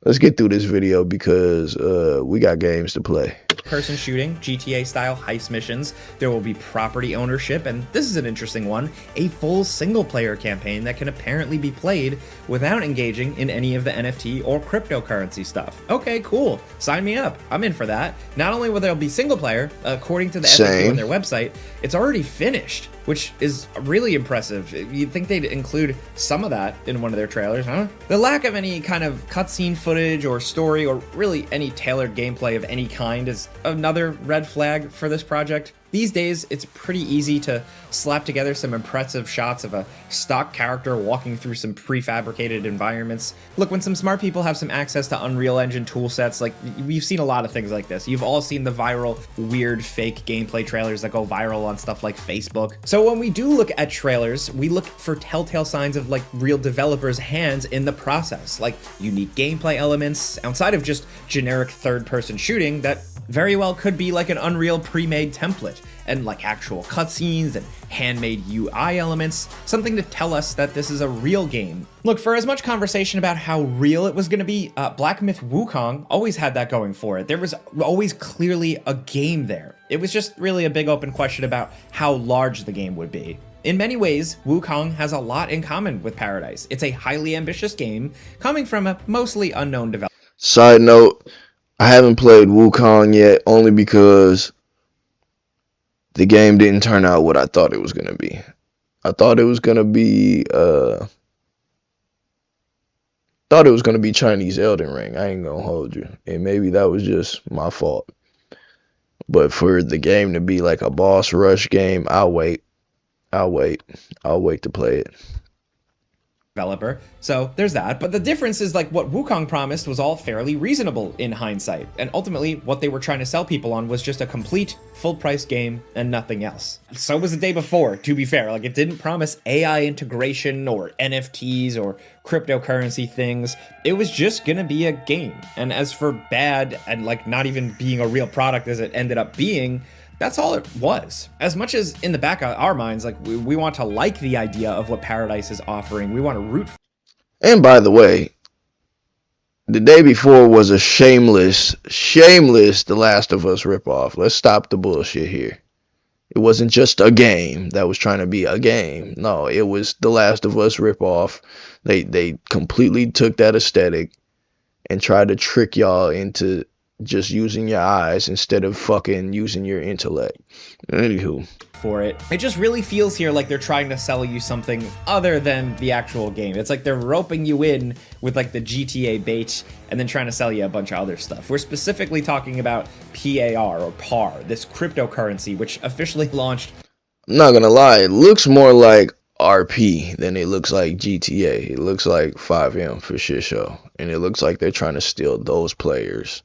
Let's get through this video because we got games to play. Person shooting, GTA style heist missions. There will be property ownership, and this is an interesting one, a full single player campaign that can apparently be played without engaging in any of the NFT or cryptocurrency stuff. Okay, cool. Sign me up. I'm in for that. Not only will there be single player, according to the FAQ on their website, it's already finished, which is really impressive. You'd think they'd include some of that in one of their trailers, huh? The lack of any kind of cutscene footage or story or really any tailored gameplay of any kind is another red flag for this project. These days, it's pretty easy to slap together some impressive shots of a stock character walking through some prefabricated environments. Look, when some smart people have some access to Unreal Engine toolsets, like, we've seen a lot of things like this. You've all seen the viral, weird, fake gameplay trailers that go viral on stuff like Facebook. So when we do look at trailers, we look for telltale signs of, like, real developers' hands in the process, like unique gameplay elements, outside of just generic third-person shooting that very well could be like an Unreal pre-made template, and like actual cutscenes and handmade UI elements, something to tell us that this is a real game. Look, for as much conversation about how real it was going to be, Black Myth Wukong always had that going for it. There was always clearly a game there. It was just really a big open question about how large the game would be. In many ways, Wukong has a lot in common with Paradise. It's a highly ambitious game coming from a mostly unknown developer. Side note, I haven't played Wukong yet, only because the game didn't turn out what I thought it was going to be. I thought it was going to be Chinese Elden Ring. I ain't going to hold you. And maybe that was just my fault. But for the game to be like a boss rush game, I'll wait to play it. Developer. So there's that. But the difference is, like, what Wukong promised was all fairly reasonable in hindsight. And ultimately, what they were trying to sell people on was just a complete full-price game and nothing else. So was the day before, to be fair. Like, it didn't promise AI integration or NFTs or cryptocurrency things. It was just gonna be a game. And as for bad and, like, not even being a real product as it ended up being, that's all it was. As much as in the back of our minds, like, we want to like the idea of what Paradise is offering, we want to root for. And by the way, the day before was a shameless The Last of Us ripoff. Let's stop the bullshit here. It wasn't just a game that was trying to be a game. No, it was the Last of Us ripoff. They completely took that aesthetic and tried to trick y'all into just using your eyes instead of fucking using your intellect. Anywho. For it. It just really feels here like they're trying to sell you something other than the actual game. It's like they're roping you in with like the GTA bait and then trying to sell you a bunch of other stuff. We're specifically talking about PAR or PAR, this cryptocurrency which officially launched. I'm not gonna lie, it looks more like RP than it looks like GTA. It looks like 5M for shit show. And it looks like they're trying to steal those players.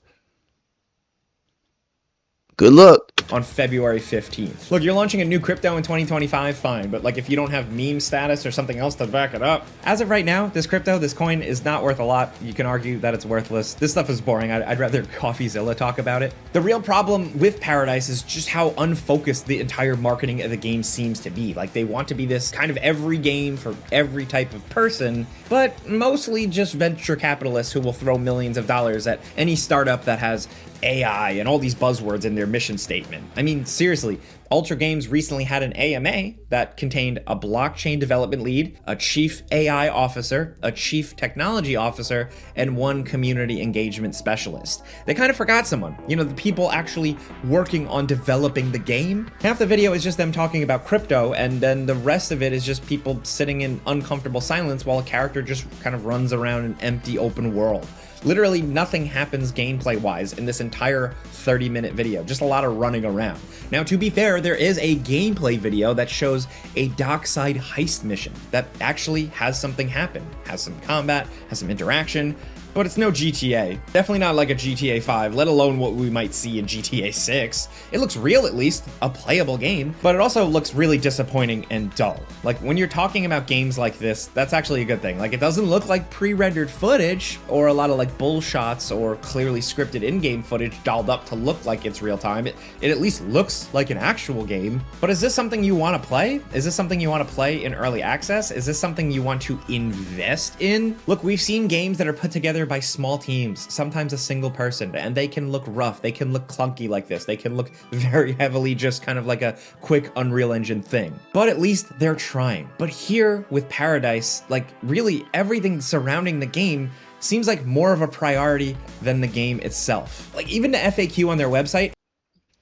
Good luck. On February 15th. Look, you're launching a new crypto in 2025, fine, but like if you don't have meme status or something else to back it up. As of right now, this crypto, this coin is not worth a lot. You can argue that it's worthless. This stuff is boring. I'd rather CoffeeZilla talk about it. The real problem with Paradise is just how unfocused the entire marketing of the game seems to be. Like they want to be this kind of every game for every type of person, but mostly just venture capitalists who will throw millions of dollars at any startup that has AI and all these buzzwords in their mission statement. I mean, seriously, Ultra Games recently had an AMA that contained a blockchain development lead, a chief AI officer, a chief technology officer, and one community engagement specialist. They kind of forgot someone, you know, the people actually working on developing the game. Half the video is just them talking about crypto, and then the rest of it is just people sitting in uncomfortable silence while a character just kind of runs around an empty open world. Literally nothing happens gameplay-wise in this entire 30-minute video, just a lot of running around. Now, to be fair, there is a gameplay video that shows a dockside heist mission that actually has something happen, has some combat, has some interaction, but it's no GTA. Definitely not like a GTA 5, let alone what we might see in GTA 6. It looks real, at least, a playable game, but it also looks really disappointing and dull. Like, when you're talking about games like this, that's actually a good thing. Like, it doesn't look like pre-rendered footage or a lot of like bull shots or clearly scripted in-game footage dolled up to look like it's real time. It at least looks like an actual game. But is this something you want to play? Is this something you want to play in early access? Is this something you want to invest in? Look, we've seen games that are put together by small teams, sometimes a single person, and they can look rough, they can look clunky like this, they can look very heavily just kind of like a quick Unreal Engine thing. But at least they're trying. But here with Paradise, like really everything surrounding the game seems like more of a priority than the game itself. Like even the FAQ on their website.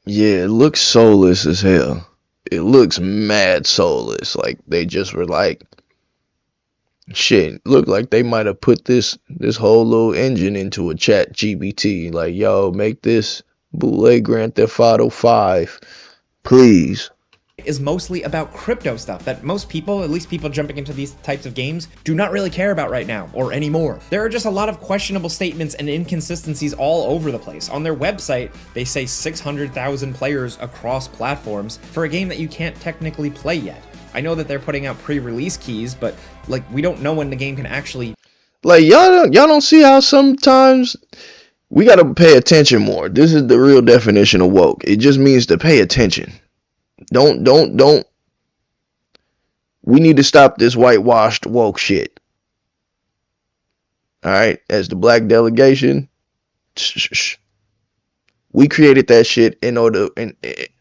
Yeah, it looks soulless as hell. It looks mad soulless. Like they just were like, shit, look like they might have put this whole little engine into a chat GPT. Like, yo, make this bootleg Grand Theft Auto 5, please. Is mostly about crypto stuff that most people, at least people jumping into these types of games, do not really care about right now or anymore. There are just a lot of questionable statements and inconsistencies all over the place. On their website, they say 600,000 players across platforms for a game that you can't technically play yet. I know that they're putting out pre-release keys, but like we don't know when the game can actually. Like y'all don't see how sometimes we gotta pay attention more. This is the real definition of woke. It just means to pay attention. Don't. We need to stop this whitewashed woke shit. All right, as the black delegation, we created that shit in order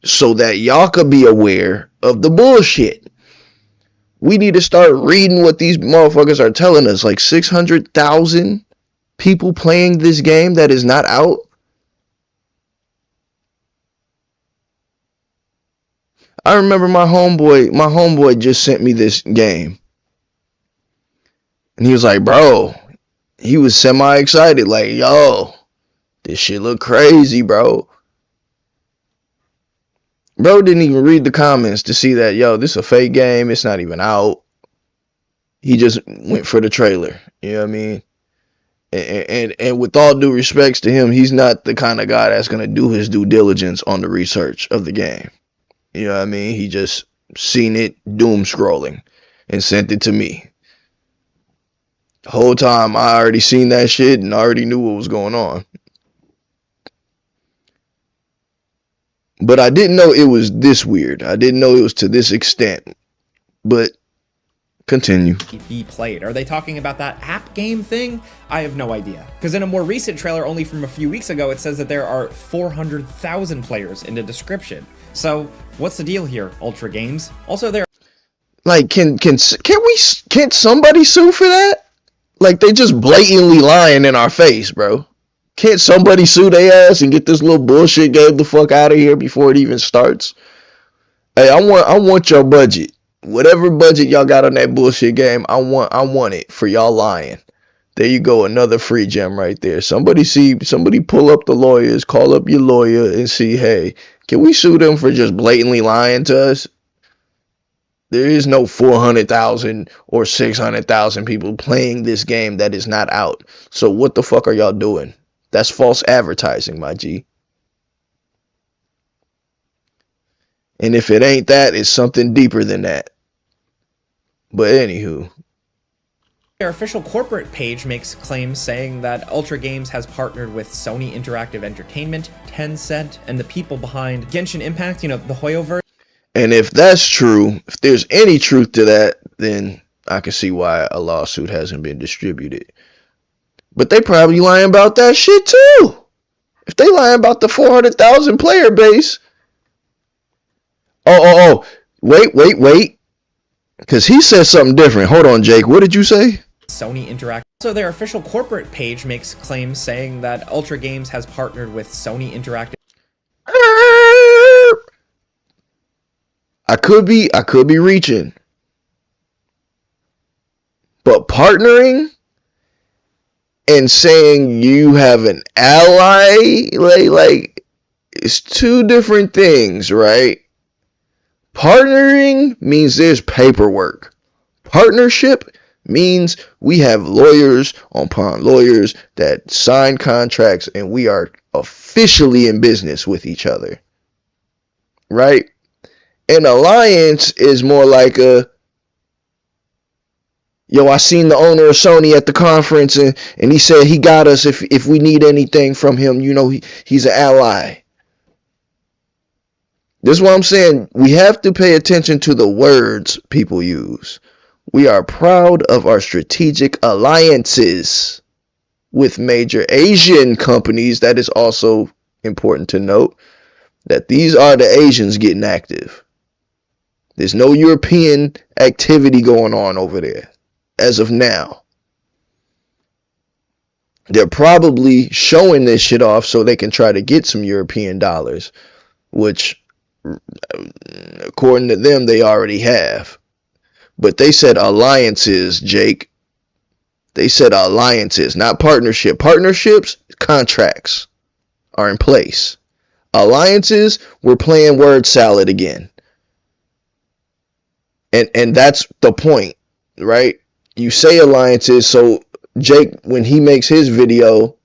so that y'all could be aware of the bullshit. We need to start reading what these motherfuckers are telling us. Like 600,000 people playing this game that is not out. I remember my homeboy just sent me this game. And he was like, bro, he was semi-excited. Like, yo, this shit look crazy, bro. Bro didn't even read the comments to see that, yo, this is a fake game. It's not even out. He just went for the trailer. You know what I mean? And with all due respects to him, he's not the kind of guy that's going to do his due diligence on the research of the game. You know what I mean? He just seen it doom scrolling and sent it to me. The whole time I already seen that shit and already knew what was going on. But I didn't know it was this weird. I didn't know it was to this extent. But Continue. be played. Are they talking about that app game thing? I have no idea. Because in a more recent trailer, only from a few weeks ago, it says that there are 400,000 players in the description. So what's the deal here, Ultra Games? Also, there. Like, can't somebody sue for that? Like, they just blatantly lying in our face, bro. Can't somebody sue their ass and get this little bullshit game the fuck out of here before it even starts? Hey, I want your budget. Whatever budget y'all got on that bullshit game, I want it for y'all lying. There you go, another free gem right there. Somebody pull up the lawyers, call up your lawyer and see, hey, can we sue them for just blatantly lying to us? There is no 400,000 or 600,000 people playing this game that is not out. So what the fuck are y'all doing? That's false advertising, my G. And if it ain't that, it's something deeper than that. But anywho. Their official corporate page makes claims saying that Ultra Games has partnered with Sony Interactive Entertainment, Tencent, and the people behind Genshin Impact, the Hoyoverse. And if that's true, if there's any truth to that, then I can see why a lawsuit hasn't been distributed. But they probably lying about that shit too. If they lying about the 400,000 player base. Oh. Wait. Because he said something different. Hold on, Jake. What did you say? Sony Interactive. So their official corporate page makes claims saying that Ultra Games has partnered with Sony Interactive. I could be reaching. But partnering and saying you have an ally, like it's two different things, right? Partnering means there's paperwork. Partnership means we have lawyers upon lawyers that sign contracts and we are officially in business with each other. Right? An alliance is more like I seen the owner of Sony at the conference and he said he got us if we need anything from him, he's an ally. This is what I'm saying. We have to pay attention to the words people use. We are proud of our strategic alliances with major Asian companies. That is also important to note that these are the Asians getting active. There's no European activity going on over there as of now. They're probably showing this shit off so they can try to get some European dollars, which according to them they already have. But they said alliances, Jake. They said alliances, not partnership. Partnerships, contracts are in place. Alliances, we're playing word salad again. And that's the point, right? You say alliances, so Jake, when he makes his video,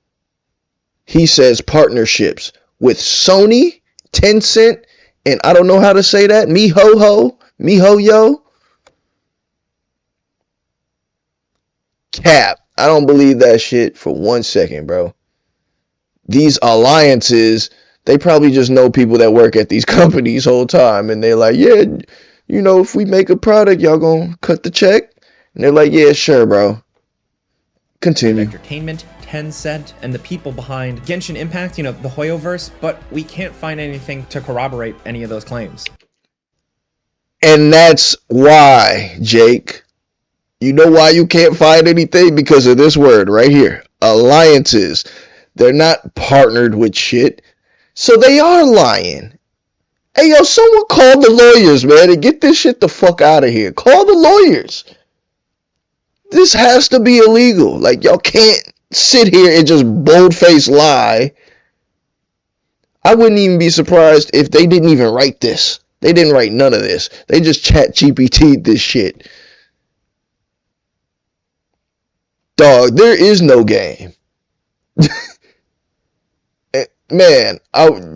he says partnerships with Sony, Tencent, and I don't know how to say that, MiHoYo. Cap. I don't believe that shit for 1 second, bro. These alliances, they probably just know people that work at these companies whole time, and they're like, yeah, if we make a product, y'all gonna cut the check? And they're like, yeah, sure, bro. Continue. Entertainment, Tencent, and the people behind Genshin Impact, the Hoyoverse, but we can't find anything to corroborate any of those claims. And that's why, Jake, you know why you can't find anything? Because of this word right here, alliances. They're not partnered with shit, so they are lying. Hey, someone call the lawyers, man, and get this shit the fuck out of here. Call the lawyers. This has to be illegal. Like, y'all can't sit here and just bold-faced lie. I wouldn't even be surprised if they didn't even write this. They didn't write none of this. They just chat GPT'd this shit. Dog, there is no game. Man,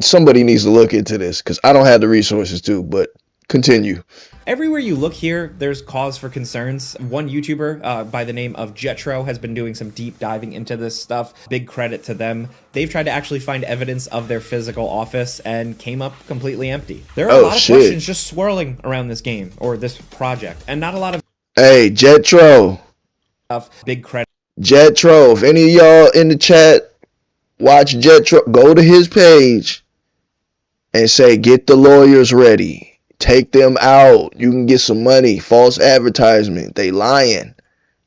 somebody needs to look into this because I don't have the resources to, but continue. Everywhere you look here, there's cause for concerns. One YouTuber by the name of Jetro has been doing some deep diving into this stuff. Big credit to them. They've tried to actually find evidence of their physical office and came up completely empty. There are a lot of questions just swirling around this game or this project, and not a lot of... Hey, Jetro. Big credit Jetro. If any of y'all in the chat watch Jetro, go to his page and say, get the lawyers ready. Take them out. You can get some money. False advertisement. They lying.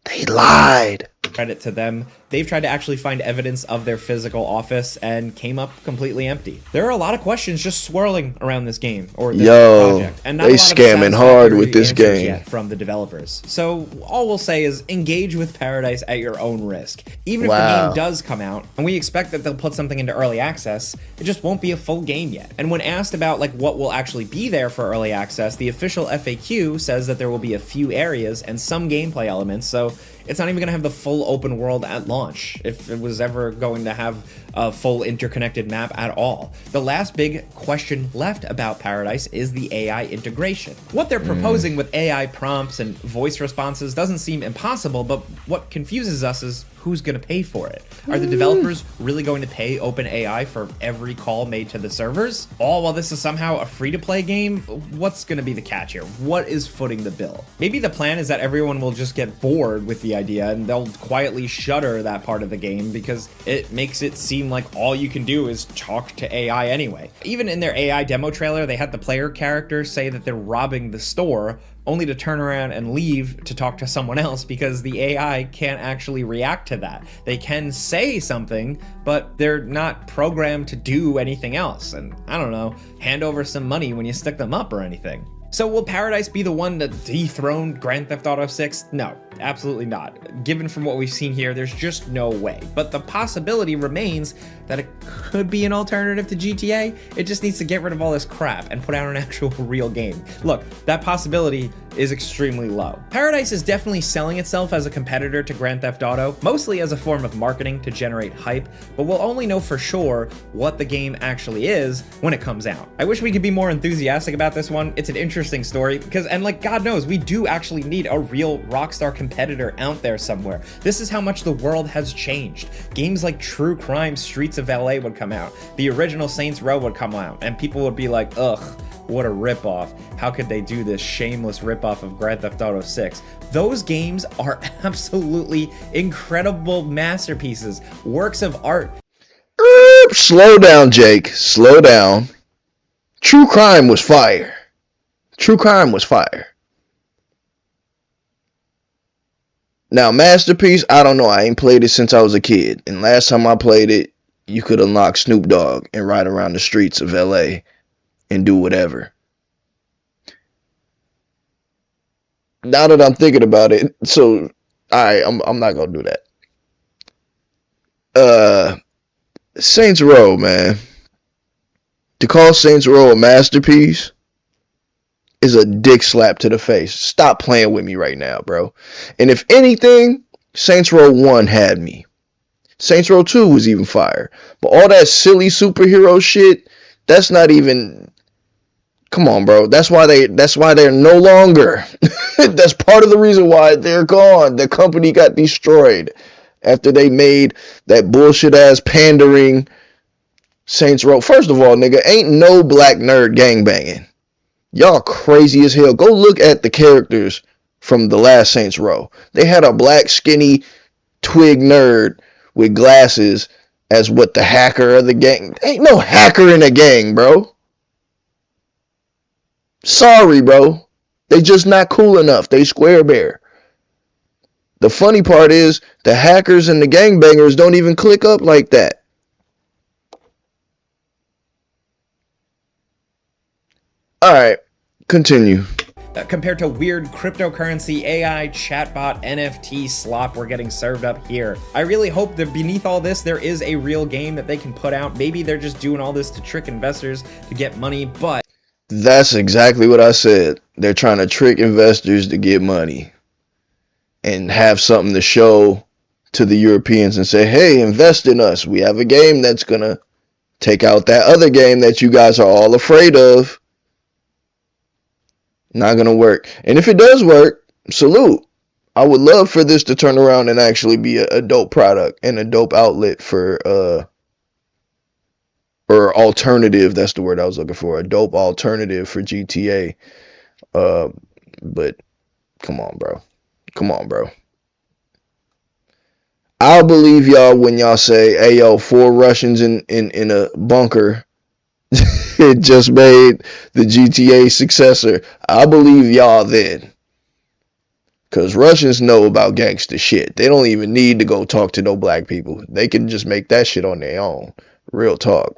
They lied. to them. They've tried to actually find evidence of their physical office and came up completely empty. There are a lot of questions just swirling around this game or this project, and not they a lot of scamming hard with this answers game yet from the developers. So all we'll say is engage with Paradise at your own risk. Even if the game does come out, and we expect that they'll put something into early access, it just won't be a full game yet. And when asked about like what will actually be there for early access, the official FAQ says that there will be a few areas and some gameplay elements, so it's not even going to have the full open world at launch, if it was ever going to have a full interconnected map at all. The last big question left about Paradise is the AI integration. What they're proposing with AI prompts and voice responses doesn't seem impossible, but what confuses us is who's going to pay for it? Are the developers really going to pay OpenAI for every call made to the servers? All while this is somehow a free-to-play game? What's going to be the catch here? What is footing the bill? Maybe the plan is that everyone will just get bored with the idea and they'll quietly shutter that part of the game because it makes it seem like all you can do is talk to AI anyway. Even in their AI demo trailer, they had the player character say that they're robbing the store, only to turn around and leave to talk to someone else because the AI can't actually react to that. They can say something, but they're not programmed to do anything else. And I don't know, hand over some money when you stick them up or anything. So will Paradise be the one to dethrone Grand Theft Auto 6? No, absolutely not. Given from what we've seen here, there's just no way. But the possibility remains that it could be an alternative to GTA. It just needs to get rid of all this crap and put out an actual real game. Look, that possibility is extremely low. Paradise is definitely selling itself as a competitor to Grand Theft Auto, mostly as a form of marketing to generate hype, but we'll only know for sure what the game actually is when it comes out. I wish we could be more enthusiastic about this one. It's an interesting story because, and like God knows, we do actually need a real Rockstar competitor out there somewhere. This is how much the world has changed. Games like True Crime Streets of LA would come out. The original Saints Row would come out and people would be like, ugh, what a ripoff. How could they do this shameless ripoff of Grand Theft Auto 6? Those games are absolutely incredible masterpieces, works of art. Slow down, Jake. Slow down. True Crime was fire. True Crime was fire. Now, Masterpiece, I don't know. I ain't played it since I was a kid. And last time I played it, you could unlock Snoop Dogg and ride around the streets of LA and do whatever. Now that I'm thinking about it, so I'm not gonna do that. Saints Row, man. To call Saints Row a masterpiece is a dick slap to the face. Stop playing with me right now, bro. And if anything, Saints Row 1 had me. Saints Row 2 was even fire. But all that silly superhero shit, that's not even. Come on, bro. That's why they're no longer. That's part of the reason why they're gone. The company got destroyed after they made that bullshit ass pandering Saints Row. First of all, nigga, ain't no black nerd gangbanging. Y'all crazy as hell. Go look at the characters from the last Saints Row. They had a black skinny twig nerd with glasses as what the hacker of the gang. Ain't no hacker in a gang, bro. Sorry, bro. They just not cool enough. They square bear. The funny part is the hackers and the gangbangers don't even click up like that. Alright, continue. Compared to weird cryptocurrency, AI, chatbot, NFT slop we're getting served up here. I really hope that beneath all this, there is a real game that they can put out. Maybe they're just doing all this to trick investors to get money, but that's exactly what I said. They're trying to trick investors to get money and have something to show to the Europeans and say, hey, invest in us. We have a game that's going to take out that other game that you guys are all afraid of. Not going to work. And if it does work, salute. I would love for this to turn around and actually be a dope product and a dope outlet for or alternative, that's the word I was looking for, a dope alternative for GTA. But come on, bro. Come on, bro. I'll believe y'all when y'all say, hey, yo, 4 Russians in a bunker it just made the GTA successor. I'll believe y'all then. Because Russians know about gangster shit. They don't even need to go talk to no black people. They can just make that shit on their own. Real talk.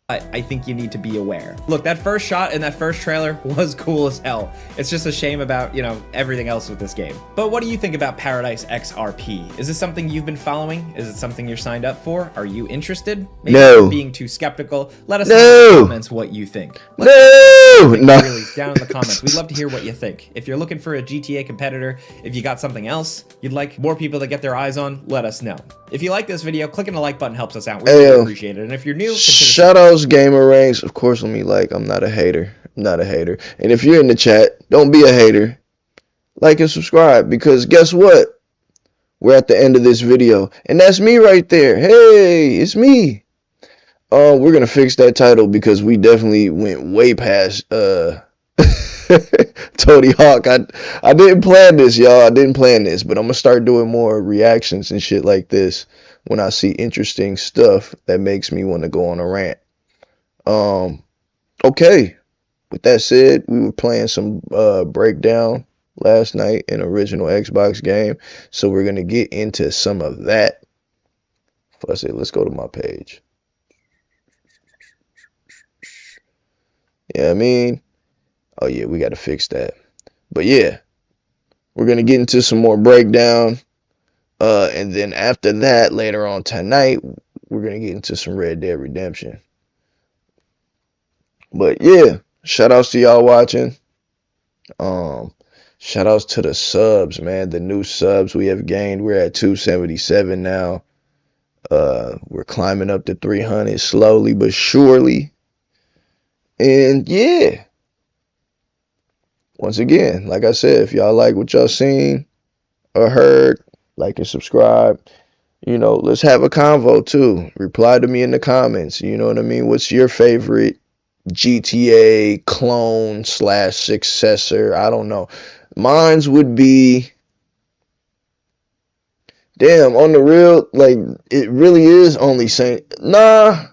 I think you need to be aware. Look, that first shot in that first trailer was cool as hell. It's just a shame about, everything else with this game. But what do you think about Paradise XRP? Is this something you've been following? Is it something you're signed up for? Are you interested? Maybe you're being too skeptical. Let us know in the comments what you think. Really, down in the comments. We'd love to hear what you think. If you're looking for a GTA competitor, if you got something else you'd like more people to get their eyes on, let us know. If you like this video, clicking the like button helps us out. We really appreciate it. And if you're new, shoutouts Gamer Ranks. Of course, let me I'm not a hater. I'm not a hater. And if you're in the chat, don't be a hater. Like and subscribe, because guess what? We're at the end of this video. And that's me right there. Hey, it's me. We're gonna fix that title because we definitely went way past Tony Hawk. I didn't plan this, y'all. I didn't plan this, but I'm gonna start doing more reactions and shit like this when I see interesting stuff that makes me want to go on a rant. Okay. With that said, we were playing some breakdown last night, an original Xbox game, so we're gonna get into some of that. Let's go to my page. Yeah, I mean, oh yeah, we got to fix that. But yeah, we're gonna get into some more breakdown, and then after that, later on tonight, we're gonna get into some Red Dead Redemption. But yeah, shout outs to y'all watching. Shout outs to the subs, man. The new subs we have gained. We're at 277 now. We're climbing up to 300 slowly but surely. And yeah, once again, like I said, if y'all like what y'all seen or heard, like and subscribe. Let's have a convo too. Reply to me in the comments. You know what I mean? What's your favorite GTA clone / successor? I don't know. Mine's would be, damn, on the real, like, it really is only saying, nah.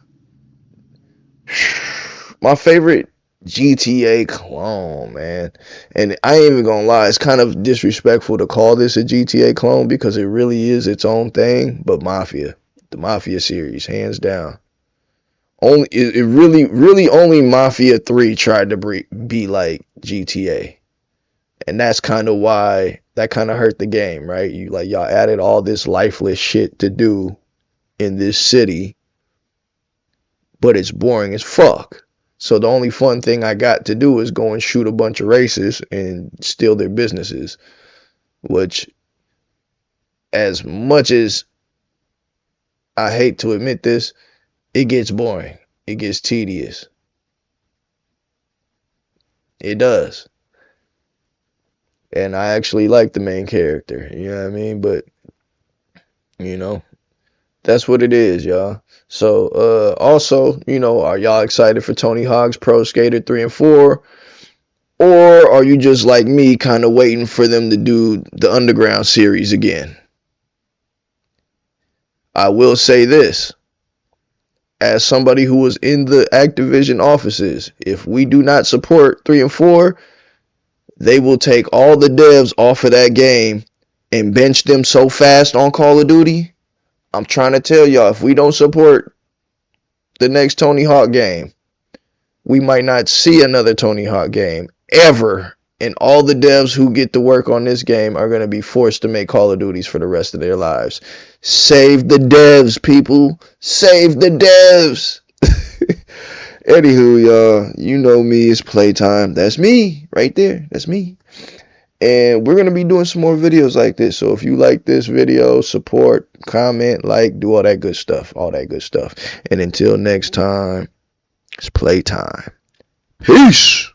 My favorite GTA clone, man. And I ain't even gonna lie, it's kind of disrespectful to call this a GTA clone because it really is its own thing. But Mafia, the Mafia series, hands down. It really only Mafia 3 tried to be like GTA. And that's kind of why that kind of hurt the game, right? Y'all added all this lifeless shit to do in this city, but it's boring as fuck. So the only fun thing I got to do is go and shoot a bunch of racists and steal their businesses, which, as much as I hate to admit this, it gets boring. It gets tedious. It does. And I actually like the main character, you know what I mean? But, that's what it is, y'all. So, also, are y'all excited for Tony Hawk's Pro Skater 3 and 4? Or are you just like me, kind of waiting for them to do the Underground series again? I will say this. As somebody who was in the Activision offices, if we do not support 3 and 4, they will take all the devs off of that game and bench them so fast on Call of Duty. I'm trying to tell y'all, if we don't support the next Tony Hawk game, we might not see another Tony Hawk game ever. And all the devs who get to work on this game are going to be forced to make Call of Duties for the rest of their lives. Save the devs, people. Save the devs. Anywho, y'all, you know me, it's Playtyme. That's me right there. That's me. And we're going to be doing some more videos like this. So if you like this video, support, comment, like, do all that good stuff. All that good stuff. And until next time, it's Playtyme. Peace.